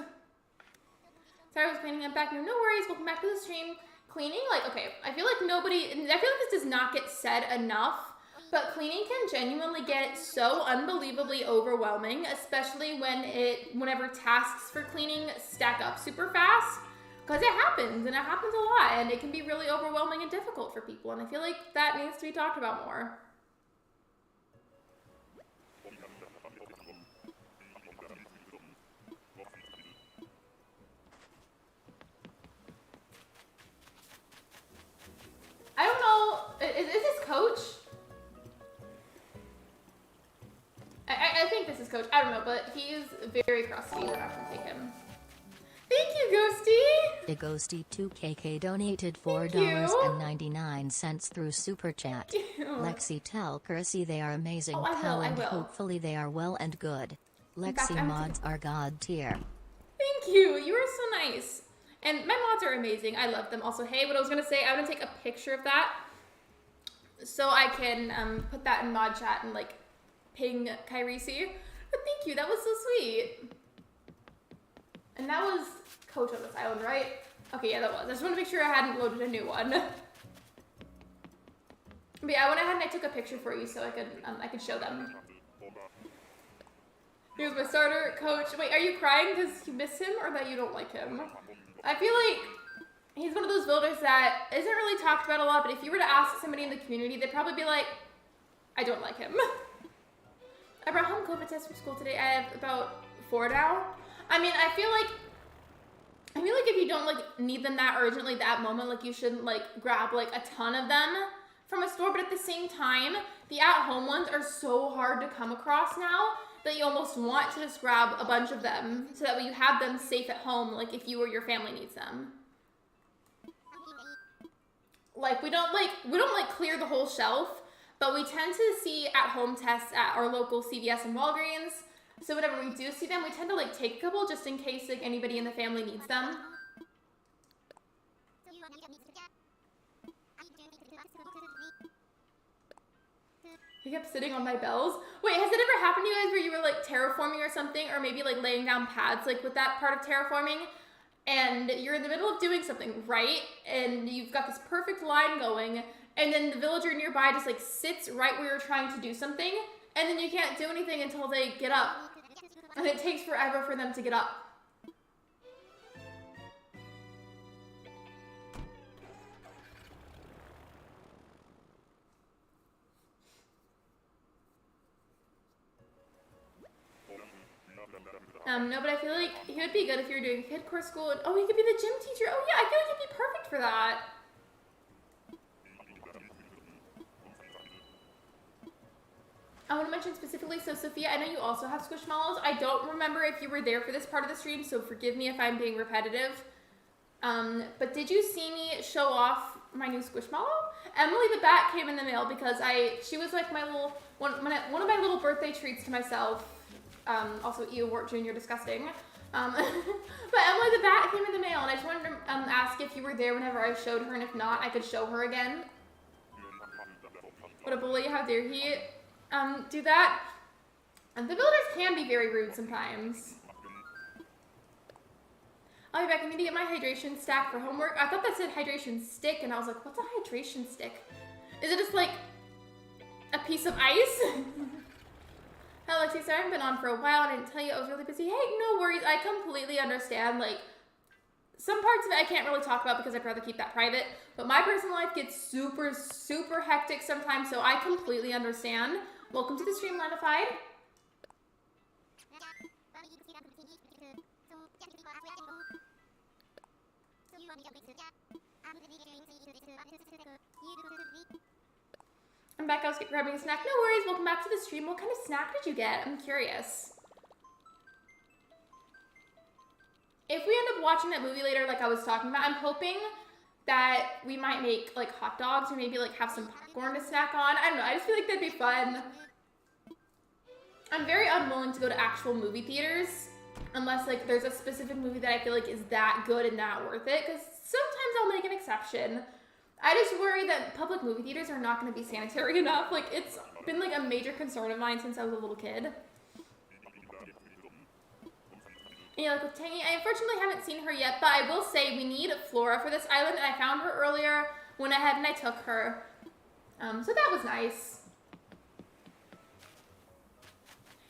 Sorry, I was cleaning up back. No worries, welcome back to the stream. Cleaning, like, okay, I feel like this does not get said enough, but cleaning can genuinely get so unbelievably overwhelming, especially whenever tasks for cleaning stack up super fast, because it happens, and it happens a lot, and it can be really overwhelming and difficult for people, and I feel like that needs to be talked about more. I don't know, is this Coach? I think this is Coach, I don't know, but he's very crusty, we're not gonna take him. Thank you, Ghosty! The Ghosty 2KK donated $4.99 through Super Chat. Lexi, tell Kersey they are amazing, pal, and hopefully they are well and good. Lexi mods are god tier. Thank you, you are so nice. And my mods are amazing. I love them. Also, hey, what I was going to say, I'm going to take a picture of that so I can put that in mod chat and, like, ping Kyrisi. But thank you. That was so sweet. And that was Coach on this island, right? Okay, yeah, that was. I just want to make sure I hadn't loaded a new one. But yeah, I went ahead and I took a picture for you so I could show them. Here's my starter, Coach. Wait, are you crying because you miss him or that you don't like him? I feel like he's one of those builders that isn't really talked about a lot, but if you were to ask somebody in the community, they'd probably be like, I don't like him. I brought home COVID tests from school today. I have about 4 now. I mean, I feel like if you don't, like, need them that urgently that moment, like, you shouldn't, like, grab, like, a ton of them from a store, but at the same time, the at-home ones are so hard to come across now that you almost want to just grab a bunch of them so that way you have them safe at home, like if you or your family needs them. Like we don't clear the whole shelf, but we tend to see at-home tests at our local CVS and Walgreens. So whenever we do see them, we tend to like take a couple just in case like anybody in the family needs them. He kept sitting on my bells. Wait, has it ever happened to you guys where you were like terraforming or something, or maybe like laying down pads like with that part of terraforming, and you're in the middle of doing something, right? And you've got this perfect line going, and then the villager nearby just like sits right where you're trying to do something, and then you can't do anything until they get up. And it takes forever for them to get up. No, but I feel like he would be good if you were doing kid core school. Oh, he could be the gym teacher. Oh yeah, I feel like he'd be perfect for that. I want to mention specifically, so Sophia, I know you also have Squishmallows. I don't remember if you were there for this part of the stream, so forgive me if I'm being repetitive. But did you see me show off my new Squishmallow? Emily the Bat came in the mail because she was like my little, one of my little birthday treats to myself. Also Eowort Jr. disgusting. But Emily the Bat came in the mail, and I just wanted to ask if you were there whenever I showed her, and if not, I could show her again. What a bully, how dare he do that. And the builders can be very rude sometimes. I'll be back. I need to get my hydration stack for homework. I thought that said hydration stick, and I was like, what's a hydration stick? Is it just like a piece of ice? Hello, Lexi, sorry I haven't been on for a while. I didn't tell you I was really busy. Hey, no worries. I completely understand. Like, some parts of it I can't really talk about because I'd rather keep that private. But my personal life gets super, super hectic sometimes, so I completely understand. Welcome to the stream, Lanified. I'm back. I was grabbing a snack. No worries. Welcome back to the stream. What kind of snack did you get? I'm curious. If we end up watching that movie later, like I was talking about, I'm hoping that we might make like hot dogs or maybe like have some popcorn to snack on. I don't know. I just feel like that'd be fun. I'm very unwilling to go to actual movie theaters unless like there's a specific movie that I feel like is that good and that worth it. Because sometimes I'll make an exception. I just worry that public movie theaters are not going to be sanitary enough. Like, it's been like a major concern of mine since I was a little kid. And you're like, with Tangy, I unfortunately haven't seen her yet, but I will say we need Flora for this island, and I found her earlier, went ahead and I took her. So that was nice.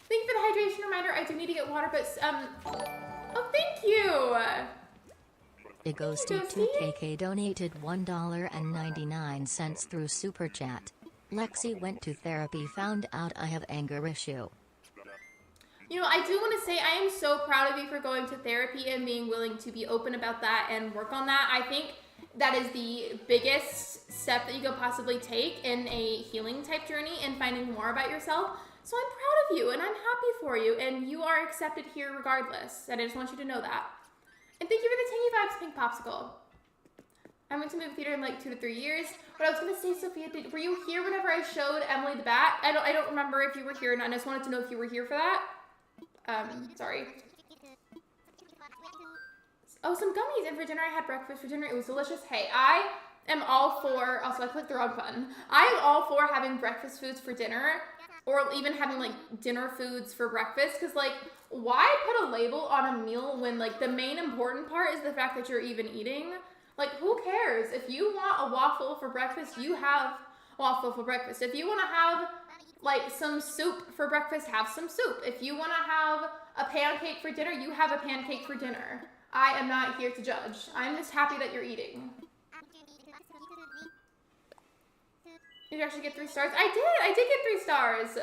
Thank you for the hydration reminder. I do need to get water, but, oh, thank you. Igosty2KK donated $1.99 through Super Chat. Lexi went to therapy, found out I have anger issue. You know, I do want to say I am so proud of you for going to therapy and being willing to be open about that and work on that. I think that is the biggest step that you could possibly take in a healing type journey and finding more about yourself. So I'm proud of you and I'm happy for you, and you are accepted here regardless. And I just want you to know that. And thank you for the Tangy Vibes Pink Popsicle. I went to movie theater in like 2 to 3 years. But I was gonna say, Sophia, were you here whenever I showed Emily the Bat? I don't remember if you were here or not. I just wanted to know if you were here for that. Sorry. Oh, some gummies. And for dinner, I had breakfast for dinner. It was delicious. Hey, I am all for, also I clicked the wrong button. I am all for having breakfast foods for dinner, or even having like dinner foods for breakfast. Cause like, why put a label on a meal when like the main important part is the fact that you're even eating? Like, who cares? If you want a waffle for breakfast, you have waffle for breakfast. If you want to have like some soup for breakfast, have some soup. If you want to have a pancake for dinner, you have a pancake for dinner. I am not here to judge. I'm just happy that you're eating. Did you actually get 3 stars? I did get 3 stars.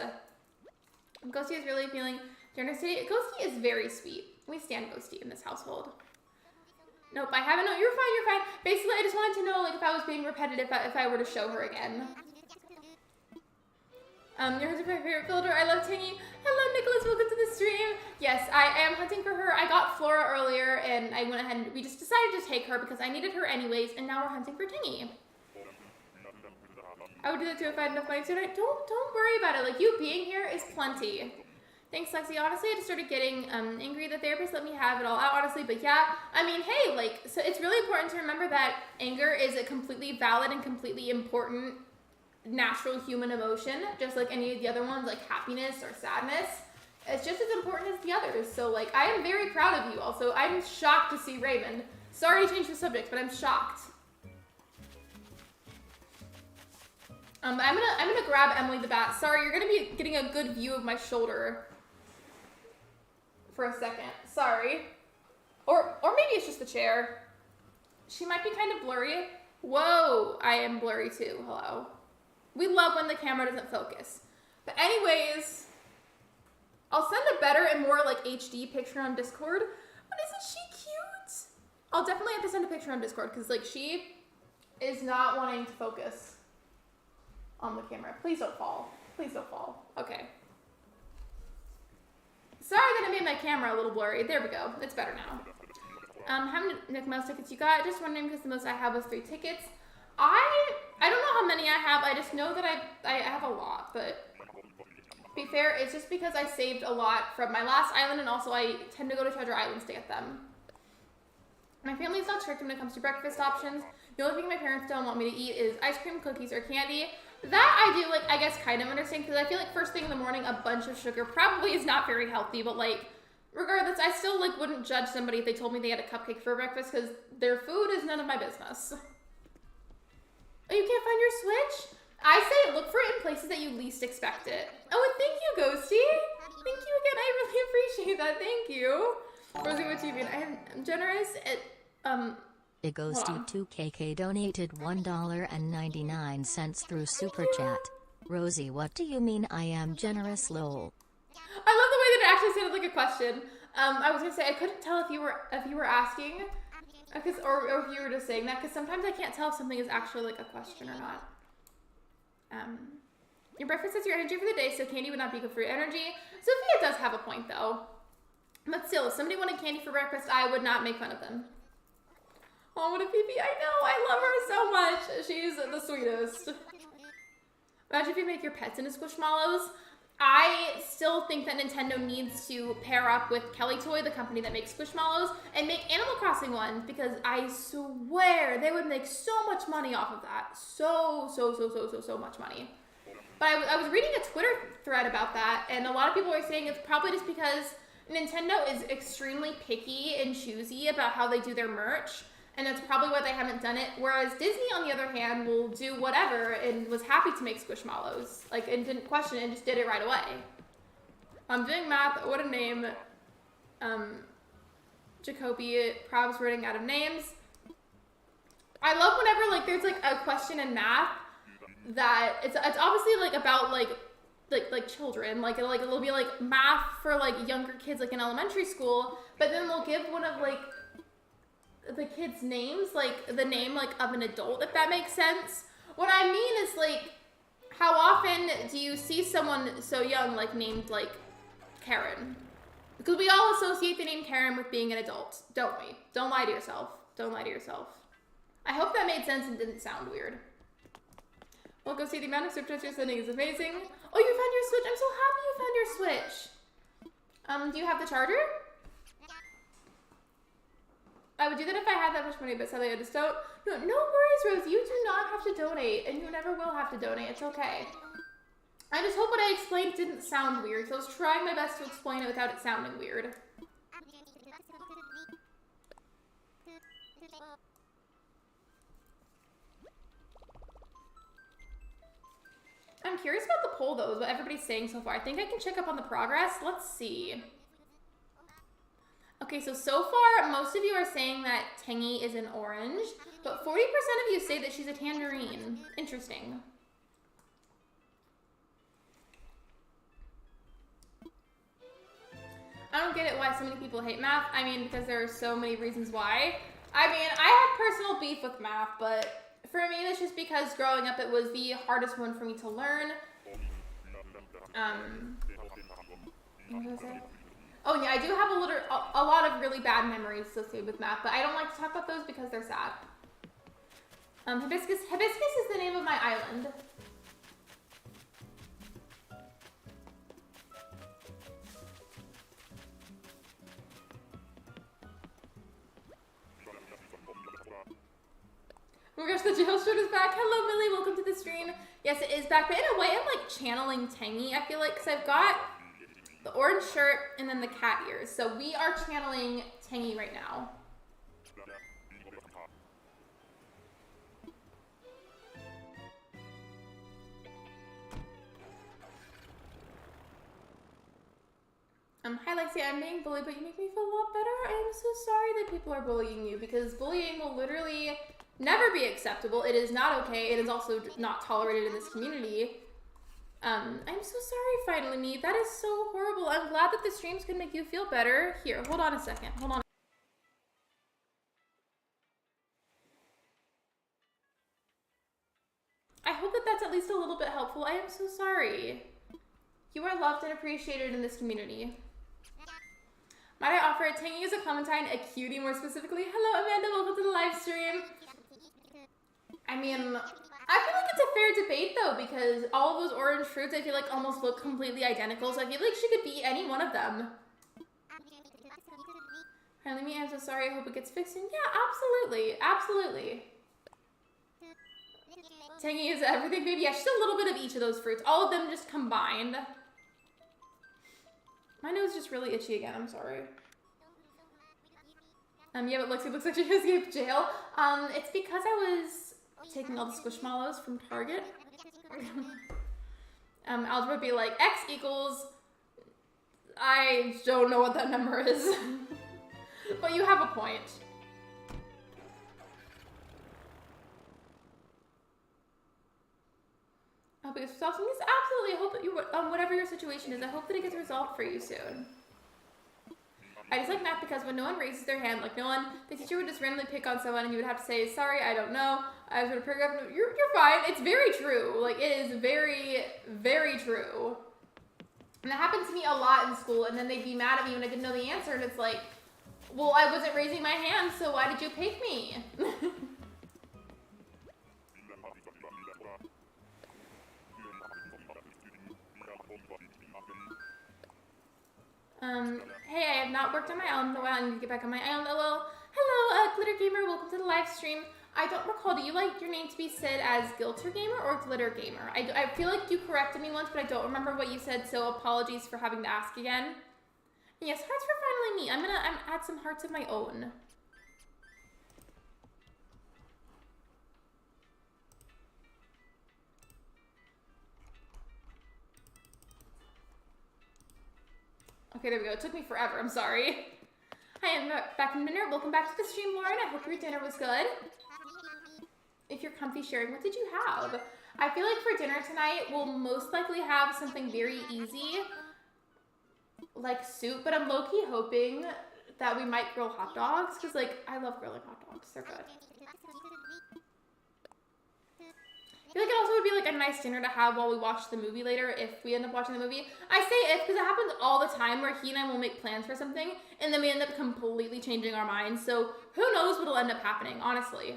Ghosty is really feeling generosity. Ghosty is very sweet. We stand Ghosty in this household. Nope, I haven't. No, you're fine, you're fine. Basically, I just wanted to know like if I was being repetitive, if I were to show her again. Yours is my favorite builder. I love Tangy. Hello, Nicholas. Welcome to the stream. Yes, I am hunting for her. I got Flora earlier, and I went ahead and we just decided to take her because I needed her anyways, and now we're hunting for Tangy. I would do that too if I had enough money tonight. Don't worry about it. Like, you being here is plenty. Thanks, Lexi. Honestly, I just started getting angry. The therapist let me have it all out, honestly. But yeah, I mean, hey, like, so it's really important to remember that anger is a completely valid and completely important natural human emotion, just like any of the other ones, like happiness or sadness. It's just as important as the others. So, like, I am very proud of you. Also, I'm shocked to see Raymond. Sorry to change the subject, but I'm shocked. I'm gonna grab Emily the Bat. Sorry, you're gonna be getting a good view of my shoulder for a second. Sorry. Or maybe it's just the chair. She might be kind of blurry. Whoa, I am blurry too. Hello. We love when the camera doesn't focus. But anyways, I'll send a better and more like HD picture on Discord. But isn't she cute? I'll definitely have to send a picture on Discord because like she is not wanting to focus on the camera. Please don't fall. Please don't fall. Okay. Sorry that I made my camera a little blurry. There we go. It's better now. How many Nick Mouse tickets you got? Just wondering because the most I have was 3 tickets. I don't know how many I have. I just know that I have a lot, but to be fair, it's just because I saved a lot from my last island, and also I tend to go to Treasure Islands to get them. My family's not strict when it comes to breakfast options. The only thing my parents don't want me to eat is ice cream, cookies, or candy. That I do, like, I guess kind of understand, because I feel like first thing in the morning, a bunch of sugar probably is not very healthy, but, like, regardless, I still, like, wouldn't judge somebody if they told me they had a cupcake for breakfast, because their food is none of my business. Oh, you can't find your Switch? I say look for it in places that you least expect it. Oh, and thank you, Ghosty. Thank you again. I really appreciate that. Thank you. Rosie, what you mean? I'm generous at, Igosty2KK donated $1.99 through Super Chat. Rosie, what do you mean I am generous, lol? I love the way that it actually sounded like a question. I was gonna say I couldn't tell if you were asking, or if you were just saying that, because sometimes I can't tell if something is actually like a question or not. Your breakfast is your energy for the day, so candy would not be good for your energy. Sophia does have a point though. But still, if somebody wanted candy for breakfast, I would not make fun of them. Oh, what a pee-pee. I know. I love her so much. She's the sweetest. Imagine if you make your pets into Squishmallows. I still think that Nintendo needs to pair up with Kelly Toy, the company that makes Squishmallows, and make Animal Crossing ones, because I swear they would make so much money off of that. So much money. But I was reading a Twitter thread about that, and a lot of people are saying it's probably just because Nintendo is extremely picky and choosy about how they do their merch, and that's probably why they haven't done it. Whereas Disney, on the other hand, will do whatever and was happy to make Squishmallows, like, and didn't question it and just did it right away. I'm doing math. What a name. Jacoby, probs running out of names. I love whenever like there's like a question in math that it's obviously like about like children, like it'll be like math for like younger kids like in elementary school, but then they'll give one of like the kids' names like the name like of an adult, if that makes sense. What I mean is like, how often do you see someone so young like named like Karen? Because we all associate the name Karen with being an adult, don't we? Don't lie to yourself. Don't lie to yourself. I hope that made sense and didn't sound weird. Well, go see the amount of Switch you're sending is amazing. Oh, you found your Switch. I'm so happy you found your Switch. Do you have the charger? I would do that if I had that much money, but sadly I just don't. No worries, Rose. You do not have to donate, and you never will have to donate. It's okay. I just hope what I explained didn't sound weird, so I was trying my best to explain it without it sounding weird. I'm curious about the poll, though, is what everybody's saying so far. I think I can check up on the progress. Let's see. Okay, so far, most of you are saying that Tangy is an orange, but 40% of you say that she's a tangerine. Interesting. I don't get it why so many people hate math. I mean, because there are so many reasons why. I mean, I have personal beef with math, but for me, that's just because growing up, it was the hardest one for me to learn. What was I say? Oh yeah, I do have a lot of really bad memories associated with math, but I don't like to talk about those because they're sad. Hibiscus is the name of my island. Oh my gosh, the jail shirt is back. Hello, Millie. Welcome to the stream. Yes, it is back, but in a way, I'm like channeling Tangy, I feel like, because I've got the orange shirt and then the cat ears. So we are channeling Tangy right now. Hi Lexi, I'm being bullied, but you make me feel a lot better. I am so sorry that people are bullying you, because bullying will literally never be acceptable. It is not okay. It is also not tolerated in this community. I'm so sorry, finally me. That is so horrible. I'm glad that the streams can make you feel better. Here, hold on a second. Hold on. I hope that that's at least a little bit helpful. I am so sorry. You are loved and appreciated in this community. Might I offer Tangy as a Clementine, a cutie more specifically? Hello, Amanda. Welcome to the live stream. I mean, I feel like it's a fair debate, though, because all of those orange fruits, I feel like, almost look completely identical, so I feel like she could be any one of them. Apparently me, I'm so sorry. I hope it gets fixed. And yeah, absolutely. Absolutely. Tangy is everything, baby. Yeah, just a little bit of each of those fruits. All of them just combined. My nose is just really itchy again. I'm sorry. Yeah, but Lexi looks like she escaped jail. It's because I was taking all the Squishmallows from Target. Algebra would be like, X equals, I don't know what that number is. But you have a point. I hope it gets resolved. Yes, absolutely. I hope that you, whatever your situation is, I hope that it gets resolved for you soon. I just like math because when no one raises their hand, like no one, the teacher would just randomly pick on someone and you would have to say, sorry, I don't know. I was going to paragraph, you're fine. It's very true. Like, it is very, very true. And that happened to me a lot in school, and then they'd be mad at me when I didn't know the answer, and it's like, well, I wasn't raising my hand, so why did you pick me? Hey, I have not worked on my island in a while. I need to get back on my island. Hello, Glitter Gamer. Welcome to the live stream. I don't recall, do you like your name to be said as Gilter Gamer or Glitter Gamer? I feel like you corrected me once, but I don't remember what you said, so apologies for having to ask again. Yes, hearts were finally me. I'm gonna add some hearts of my own. Okay, there we go. It took me forever. I'm sorry. Hi, I'm back from dinner. Welcome back to the stream, Lauren. I hope your dinner was good. If you're comfy sharing, what did you have? I feel like for dinner tonight, we'll most likely have something very easy, like soup, but I'm low-key hoping that we might grill hot dogs, because, like, I love grilling hot dogs. They're good. I feel like it also would be, like, a nice dinner to have while we watch the movie later, if we end up watching the movie. I say if, because it happens all the time where he and I will make plans for something, and then we end up completely changing our minds, so who knows what'll end up happening, honestly.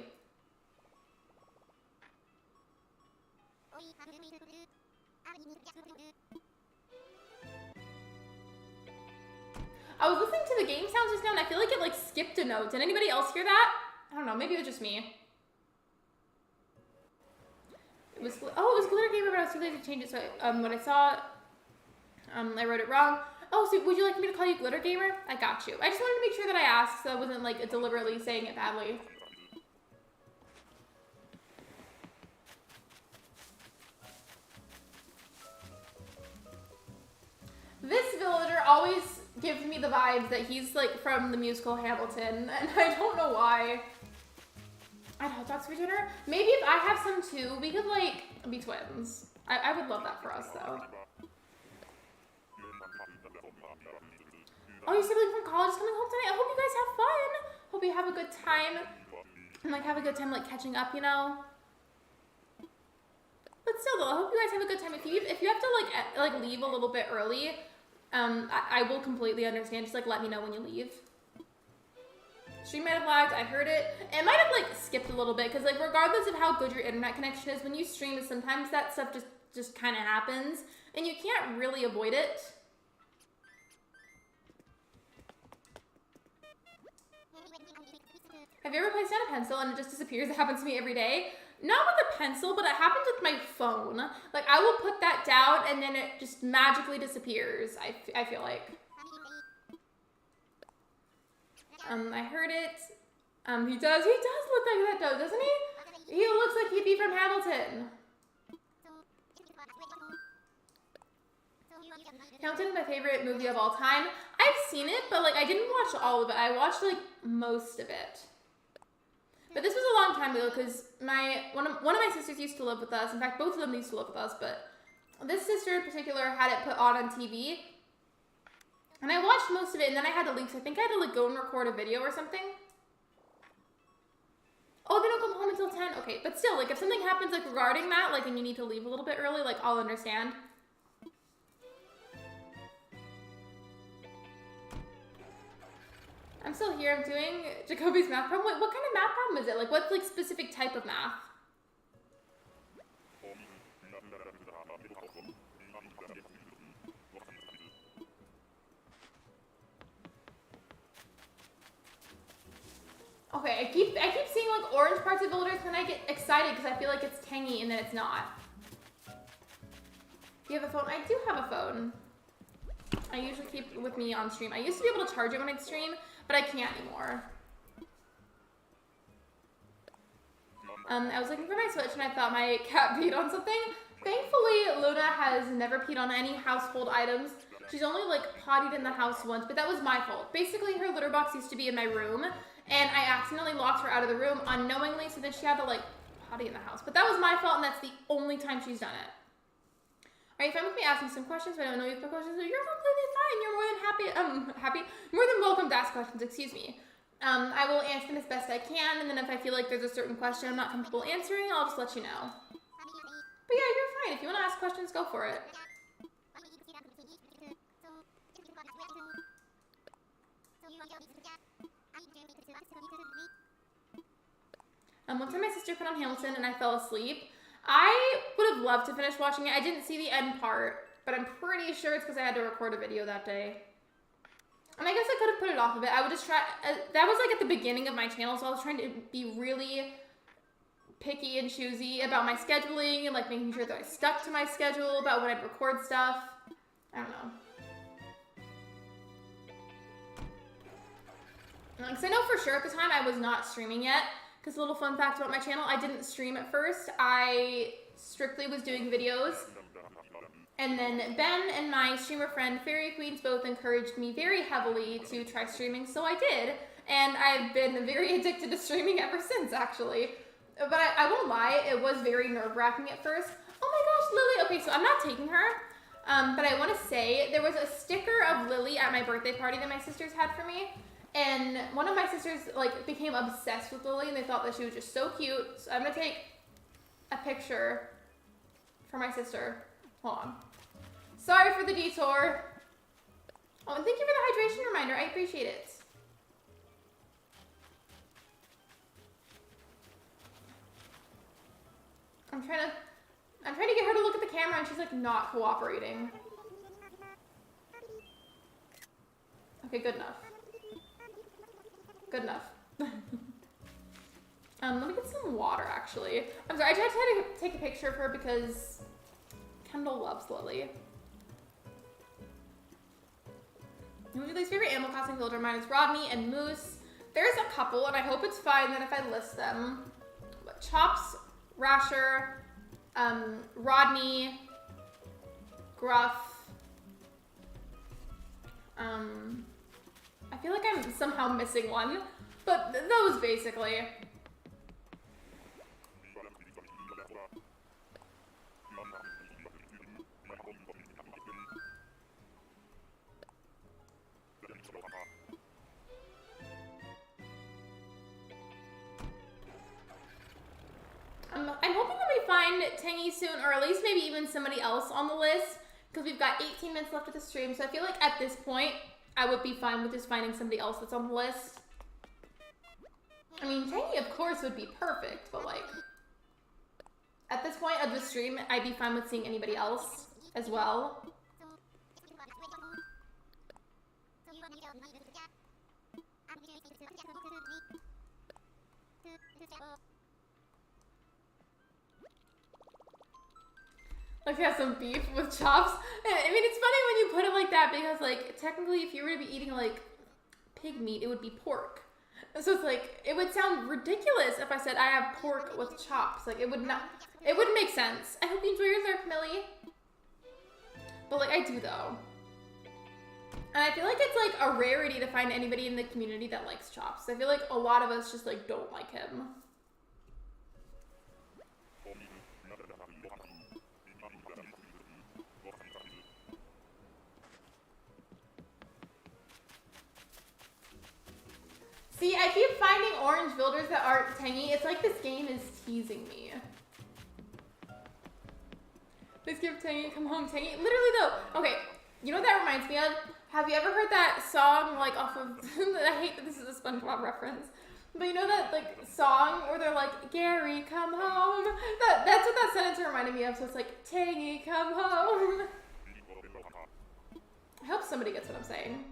I was listening to the game sounds just now, and I feel like it, like, skipped a note. Did anybody else hear that? I don't know, maybe it was just me. It was Glitter Gamer, but I was too lazy to change it, so when I saw it, I wrote it wrong. Oh, so would you like me to call you Glitter Gamer? I got you. I just wanted to make sure that I asked, so I wasn't, like, deliberately saying it badly. This villager always gives me the vibes that he's, like, from the musical Hamilton, and I don't know why. I had hot dogs for dinner. Maybe if I have some too, we could, like, be twins. I would love that for us, though. Oh, your sibling from college is coming home tonight. I hope you guys have fun. Hope you have a good time. And, like, have a good time, like, catching up, you know? But still, though, I hope you guys have a good time. If you have to, like leave a little bit early, I will completely understand. Just, like, let me know when you leave. Stream might have lagged, I heard it. It might have, like, skipped a little bit, because, like, regardless of how good your internet connection is, when you stream, sometimes that stuff just kind of happens, and you can't really avoid it. Have you ever placed down a pencil and it just disappears? It happens to me every day. Not with a pencil, but it happens with my phone. Like, I will put that down, and then it just magically disappears, I feel like. I heard it. He does look like that though, doesn't he? He looks like he'd be from Hamilton. Hamilton is my favorite movie of all time. I've seen it, but, like, I didn't watch all of it. I watched, like, most of it. But this was a long time ago, because one of my sisters used to live with us. In fact, both of them used to live with us, but this sister in particular had it put on TV. And I watched most of it, and then I had to leave, so I think I had to, like, go and record a video or something. Oh, they don't come home until 10? Okay, but still, like, if something happens, like, regarding that, like, and you need to leave a little bit early, like, I'll understand. I'm still here. I'm doing Jacoby's math problem. Wait, what kind of math problem is it? Like, what, like, specific type of math? Okay, I keep seeing, like, orange parts of builders, and then I get excited because I feel like it's tangy, and then it's not. Do you have a phone? I do have a phone. I usually keep it with me on stream. I used to be able to charge it when I'd stream, but I can't anymore. I was looking for my Switch, and I thought my cat peed on something. Thankfully, Luna has never peed on any household items. She's only, like, pottied in the house once, but that was my fault. Basically, her litter box used to be in my room, and I accidentally locked her out of the room unknowingly, so then she had to, like, potty in the house. But that was my fault, and that's the only time she's done it. Are you fine with me asking some questions? But I don't know if you have questions. So you're completely fine. You're more than more than welcome to ask questions, excuse me. I will answer them as best I can, and then if I feel like there's a certain question I'm not comfortable answering, I'll just let you know. But yeah, you're fine. If you want to ask questions, go for it. One time my sister put on Hamilton and I fell asleep. I would have loved to finish watching it. I didn't see the end part, but I'm pretty sure it's because I had to record a video that day. And I guess I could have put it off of it. I would just try, that was like at the beginning of my channel, so I was trying to be really picky and choosy about my scheduling and like making sure that I stuck to my schedule about when I'd record stuff. I don't know. Because I know for sure at the time I was not streaming yet. Because a little fun fact about my channel, I didn't stream at first. I strictly was doing videos. And then Ben and my streamer friend Fairy Queens both encouraged me very heavily to try streaming, so I did. And I've been very addicted to streaming ever since, actually. But I won't lie, it was very nerve-wracking at first. Oh my gosh, Lily! Okay, so I'm not taking her. But I want to say, there was a sticker of Lily at my birthday party that my sisters had for me. And one of my sisters, like, became obsessed with Lily, and they thought that she was just so cute. So I'm going to take a picture for my sister. Hold on. Sorry for the detour. Oh, and thank you for the hydration reminder. I appreciate it. I'm trying to get her to look at the camera, and she's, like, not cooperating. Okay, good enough. Good enough. Let me get some water, actually. I'm sorry, I tried to take a picture of her because Kendall loves Lily. Lily's favorite Animal Crossing villager of mine is Rodney and Moose. There's a couple, and I hope it's fine that if I list them. But Chops, Rasher, Rodney, Gruff. I feel like I'm somehow missing one, but those basically. I'm hoping that we find Tangy soon, or at least maybe even somebody else on the list, because we've got 18 minutes left of the stream, so I feel like at this point, I would be fine with just finding somebody else that's on the list. I mean, Tangy, of course, would be perfect, but, like, at this point of the stream, I'd be fine with seeing anybody else as well. Like, they have some beef with Chops. I mean, it's funny when you put it like that because, like, technically if you were to be eating, like, pig meat, it would be pork. So it's like, it would sound ridiculous if I said I have pork with chops. Like, it wouldn't make sense. I hope you enjoy yours there, Camille. But, like, I do, though. And I feel like it's, like, a rarity to find anybody in the community that likes Chops. I feel like a lot of us just, like, don't like him. See, I keep finding orange builders that aren't Tangy. It's like this game is teasing me. Please give Tangy, come home, Tangy. Literally though, okay, you know what that reminds me of? Have you ever heard that song, like, off of, I hate that this is a SpongeBob reference, but you know that, like, song where they're like, Gary, come home? That's what that sentence reminded me of, so it's like, Tangy, come home. I hope somebody gets what I'm saying.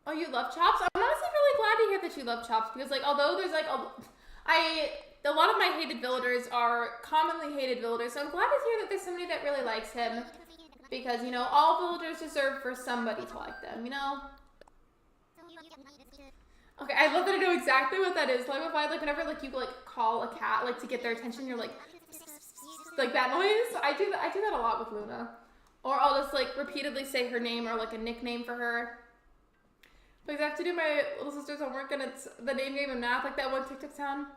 Oh, you love Chops? I'm honestly really glad to hear that you love Chops because, like, although there's, like, a lot of my hated villagers are commonly hated villagers, so I'm glad to hear that there's somebody that really likes him because, you know, all villagers deserve for somebody to like them, you know? Okay, I love that I know exactly what that is. Like, whenever, like, you, like, call a cat, like, to get their attention, you're like, like that noise. I do that a lot with Luna. Or I'll just, like, repeatedly say her name or, like, a nickname for her. Because I have to do my little sister's homework and it's the name game and math, like that one TikTok sound.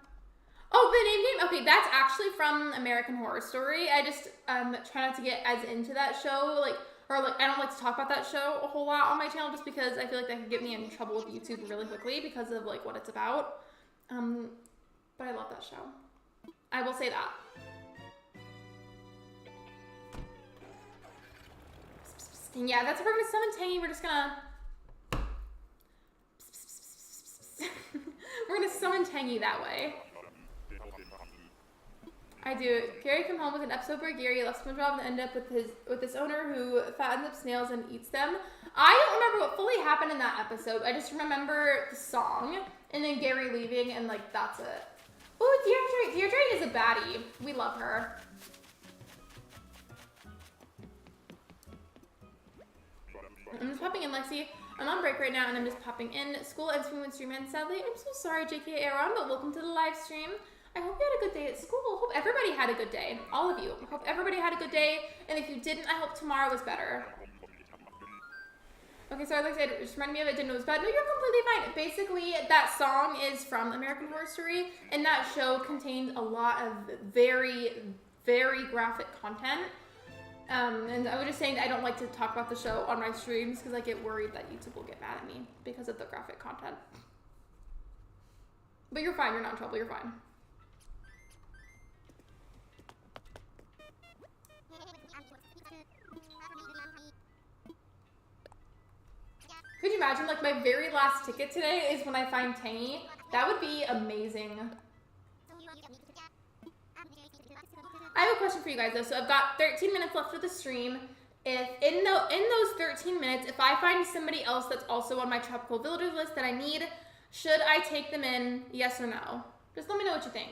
Oh, the name game? Okay, that's actually from American Horror Story. I just try not to get as into that show, like, or, like, I don't like to talk about that show a whole lot on my channel just because I feel like that could get me in trouble with YouTube really quickly because of, like, what it's about. But I love that show. I will say that. Yeah, that's what we're gonna summon Tangy. We're just gonna... We're gonna summon Tangy that way. I do. Gary came home with an episode where Gary left SpongeBob and ended up with his owner who fattens up snails and eats them. I don't remember what fully happened in that episode. I just remember the song and then Gary leaving and like that's it. Oh, Deirdre is a baddie. We love her. I'm just popping in, Lexi. I'm on break right now and I'm just popping in. School ends when stream ends, sadly. I'm so sorry, JK Aaron, but welcome to the live stream. I hope you had a good day at school. Hope everybody had a good day. All of you. Hope everybody had a good day. And if you didn't, I hope tomorrow was better. Okay, sorry, like I said, it just reminded me of it. Didn't know it was bad. No, you're completely fine. Basically, that song is from American Horror Story, and that show contained a lot of very, very graphic content. And I was just saying that I don't like to talk about the show on my streams because I get worried that YouTube will get mad at me because of the graphic content. But you're fine. You're not in trouble. You're fine. Could you imagine, like, my very last ticket today is when I find Tangy? That would be amazing. I have a question for you guys, though. So I've got 13 minutes left of the stream. If in those 13 minutes, if I find somebody else that's also on my Tropical Villagers list that I need, should I take them in, yes or no? Just let me know what you think.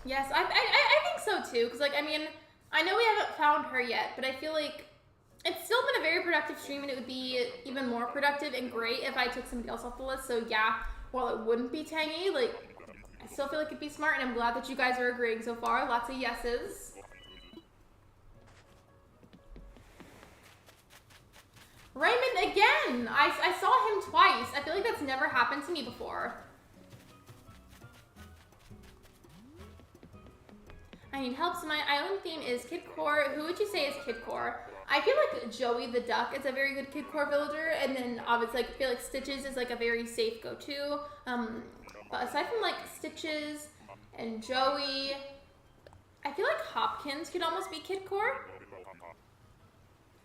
Yes, I think so too, because like, I mean, I know we haven't found her yet, but I feel like it's still been a very productive stream and it would be even more productive and great if I took somebody else off the list. So yeah, while it wouldn't be Tangy, like, I still feel like it'd be smart, and I'm glad that you guys are agreeing so far. Lots of yeses. Raymond again! I saw him twice. I feel like that's never happened to me before. I need help, so my island theme is kidcore. Who would you say is kidcore? I feel like Joey the Duck is a very good kidcore villager, and then obviously like, I feel like Stitches is like a very safe go-to. But aside from like Stitches and Joey, I feel like Hopkins could almost be kidcore.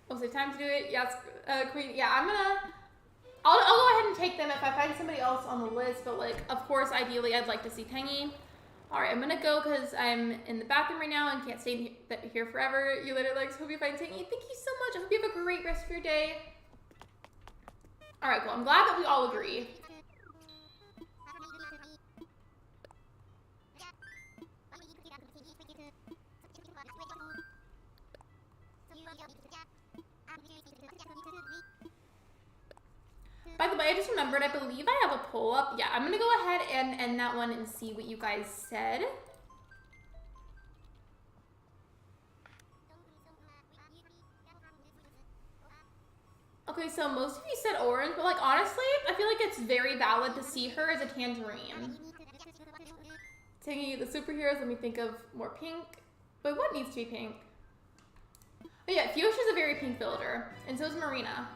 Oh, so time to do it? Yes, Queen. Yeah, I'll go ahead and take them if I find somebody else on the list, but like, of course, ideally, I'd like to see Tangy. All right, I'm gonna go because I'm in the bathroom right now and can't stay here forever. You literally like, hope you find Tangy. Thank you so much. I hope you have a great rest of your day. All right, cool. I'm glad that we all agree. By the way, I just remembered, I believe I have a poll up. Yeah, I'm going to go ahead and end that one and see what you guys said. Okay, so most of you said orange, but like honestly, I feel like it's very valid to see her as a tangerine. Tangy, the superheroes, let me think of more pink. But what needs to be pink? Oh yeah, Fuchsia's a very pink villager, and so is Marina.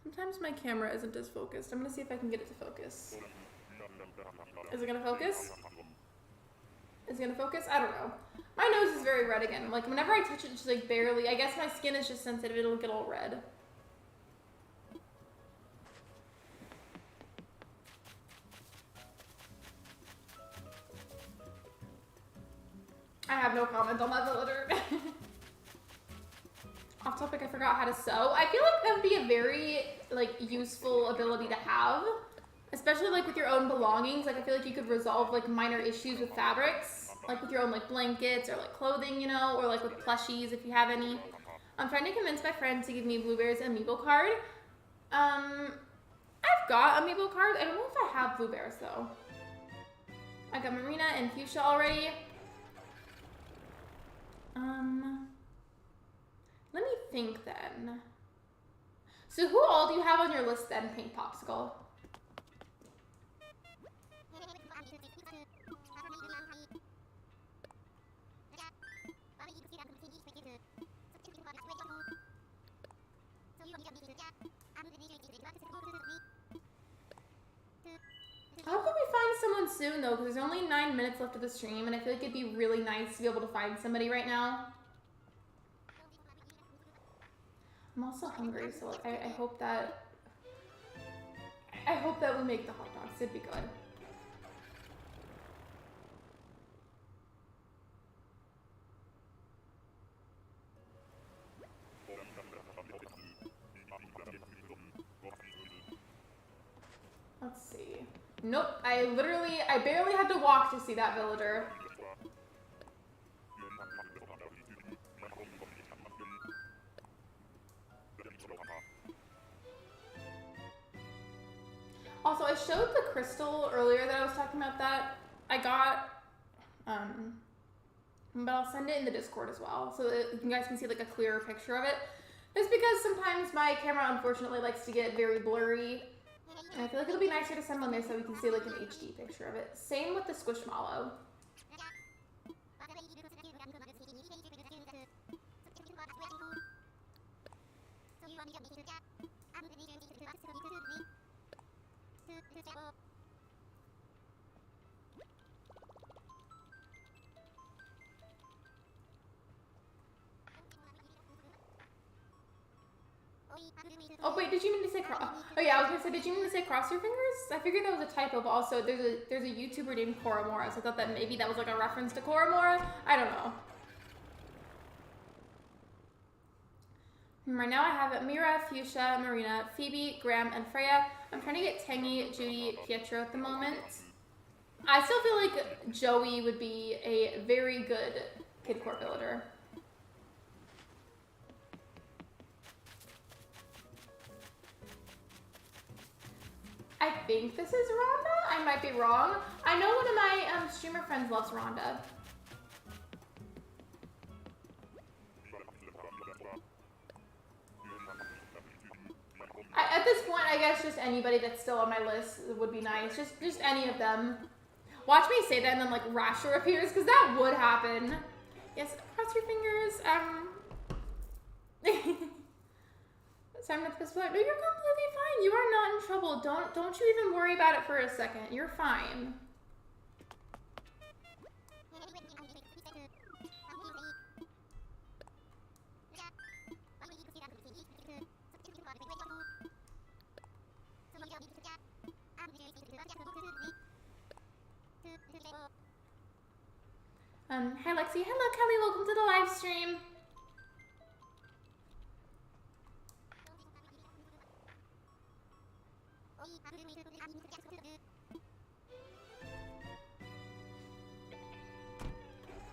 Sometimes my camera isn't as focused. I'm gonna see if I can get it to focus. Is it gonna focus? Is it gonna focus? I don't know. My nose is very red again. Like whenever I touch it, it's just like barely. I guess my skin is just sensitive. It'll get all red. I have no comment on that villager. Off topic, I forgot how to sew. I feel like that would be a very like useful ability to have, especially like with your own belongings. Like I feel like you could resolve like minor issues with fabrics, like with your own like blankets or like clothing, you know, or like with plushies if you have any. I'm trying to convince my friend to give me Blueberry's amiibo card. I've got amiibo cards. I don't know if I have Blueberries though. I got Marina and Fuchsia already. Let me think then. So who all do you have on your list then, Pink Popsicle? soon though, because there's only 9 minutes left of the stream, and I feel like it'd be really nice to be able to find somebody right now. I'm also hungry, so like, I hope that we make the hot dogs. It'd be good. Let's see. Nope, I barely had to walk to see that villager. Also, I showed the crystal earlier that I was talking about that I got, but I'll send it in the Discord as well so that you guys can see like a clearer picture of it. Just because sometimes my camera unfortunately likes to get very blurry, and I feel like it'll be nicer to send one there so we can see like an HD picture of it. Same with the Squishmallow. Oh wait, did you mean to say cross? Oh yeah, I was gonna say, did you mean to say cross your fingers? I figured that was a typo, but also there's a YouTuber named Koramora, so I thought that maybe that was like a reference to Koramora. I don't know. Right now I have Mira, Fuchsia, Marina, Phoebe, Graham, and Freya. I'm trying to get Tangy, Judy, Pietro at the moment. I still feel like Joey would be a very good Kid Core villager. I think this is Rhonda. I might be wrong. I know one of my streamer friends loves Rhonda. At this point, I guess just anybody that's still on my list would be nice. Just any of them. Watch me say that and then like Rasher appears, because that would happen. Yes, cross your fingers. So I'm not supposed to. No, you're completely fine. You are not in trouble. Don't you even worry about it for a second. You're fine. Hi Lexi. Hello Kelly. Welcome to the live stream.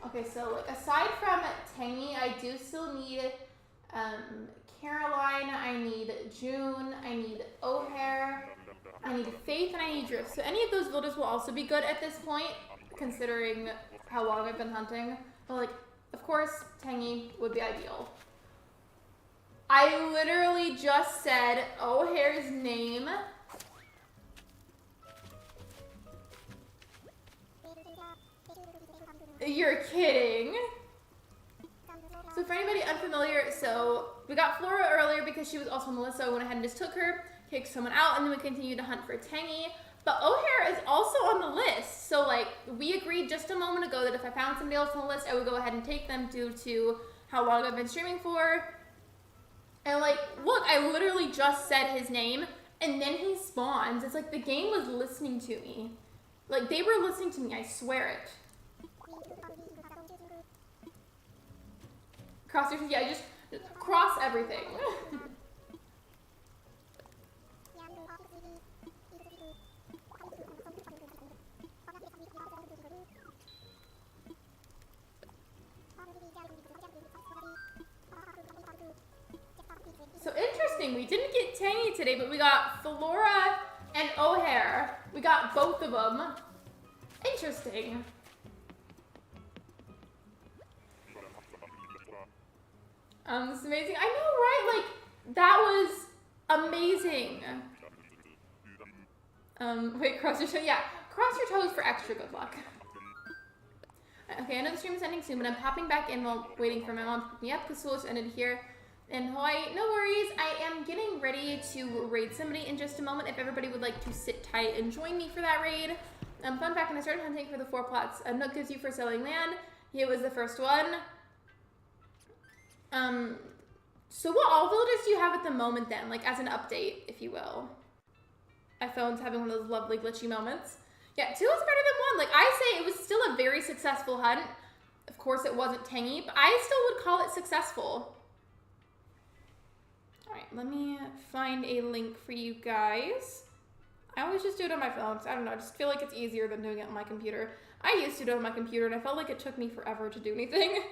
Okay, so like aside from Tangy, I do still need Caroline, I need June, I need O'Hare, I need Faith, and I need Drift. So any of those villagers will also be good at this point, considering how long I've been hunting. But like, of course, Tangy would be ideal. I literally just said O'Hare's name. You're kidding. So for anybody unfamiliar, so we got Flora earlier because she was also on the list, so I went ahead and just took her, kicked someone out, and then we continued to hunt for Tangy. But O'Hare is also on the list. So like, we agreed just a moment ago that if I found somebody else on the list, I would go ahead and take them due to how long I've been streaming for. And like, look, I literally just said his name, and then he spawns. It's like the game was listening to me. Like, they were listening to me, I swear it. Cross your, yeah, just cross everything. So interesting, we didn't get Tangy today, but we got Flora and O'Hare. We got both of them. Interesting. This is amazing. I know, right? Like, that was amazing. Wait, cross your toes. Yeah, cross your toes for extra good luck. Okay, I know the stream is ending soon, but I'm popping back in while waiting for my mom to pick me up because school just ended here in Hawaii. No worries. I am getting ready to raid somebody in just a moment. If everybody would like to sit tight and join me for that raid, Fun fact, when I started hunting for the 4 plots Nook gives you for selling land, he was the first one. So what all villagers do you have at the moment then? Like as an update, if you will. My phone's having one of those lovely glitchy moments. Yeah, 2 is better than 1. Like I say, it was still a very successful hunt. Of course it wasn't Tangy, but I still would call it successful. All right, let me find a link for you guys. I always just do it on my phone, so I don't know, I just feel like it's easier than doing it on my computer. I used to do it on my computer, and I felt like it took me forever to do anything.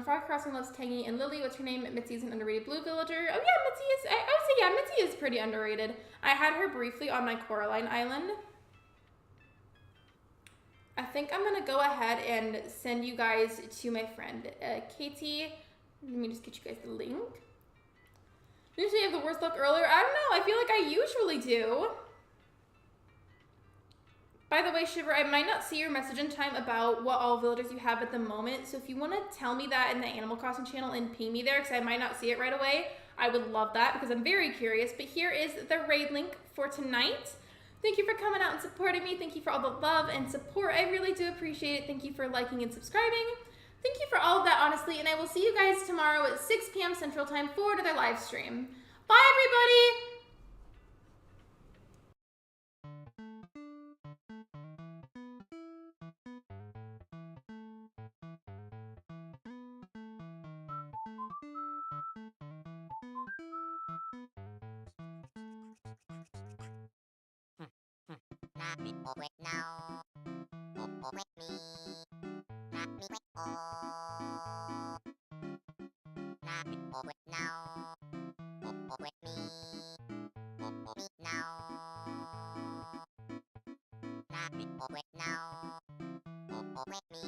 Frog Crossing loves Tangy and Lily. What's her name? Mitzi's an underrated blue villager. Oh yeah, Mitzi is, I would say, yeah, Mitzi is pretty underrated. I had her briefly on my Coraline Island. I think I'm gonna go ahead and send you guys to my friend Katie. Let me just get you guys the link. Usually I have the worst luck earlier. I don't know, I feel like I usually do. By the way, Shiver, I might not see your message in time about what all villagers you have at the moment. So if you want to tell me that in the Animal Crossing channel and ping me there, because I might not see it right away, I would love that because I'm very curious. But here is the raid link for tonight. Thank you for coming out and supporting me. Thank you for all the love and support. I really do appreciate it. Thank you for liking and subscribing. Thank you for all of that, honestly. And I will see you guys tomorrow at 6 p.m. Central Time for another live stream. Bye, everybody! Not me, oh wait now. Oh wait me. Not me, wait oh. Not me, oh wait now. Oh wait me. Oh me now. Not me, oh wait now. Oh wait me.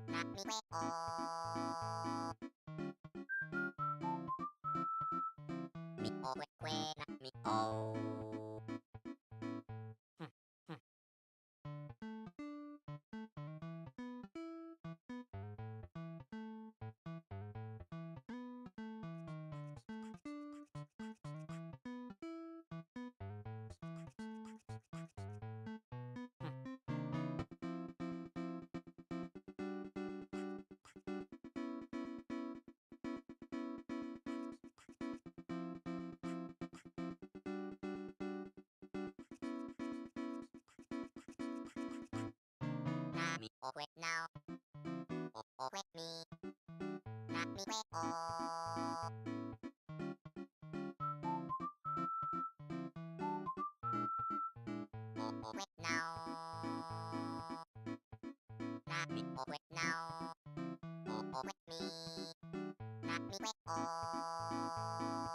Not me, wait oh. Me oh wait, not me oh. Not me, oh wait now. Oh wait me. Not me, wait oh. Oh wait now. Not me, oh wait now. Oh wait me. Not me, wait oh.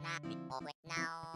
Not me, oh wait now.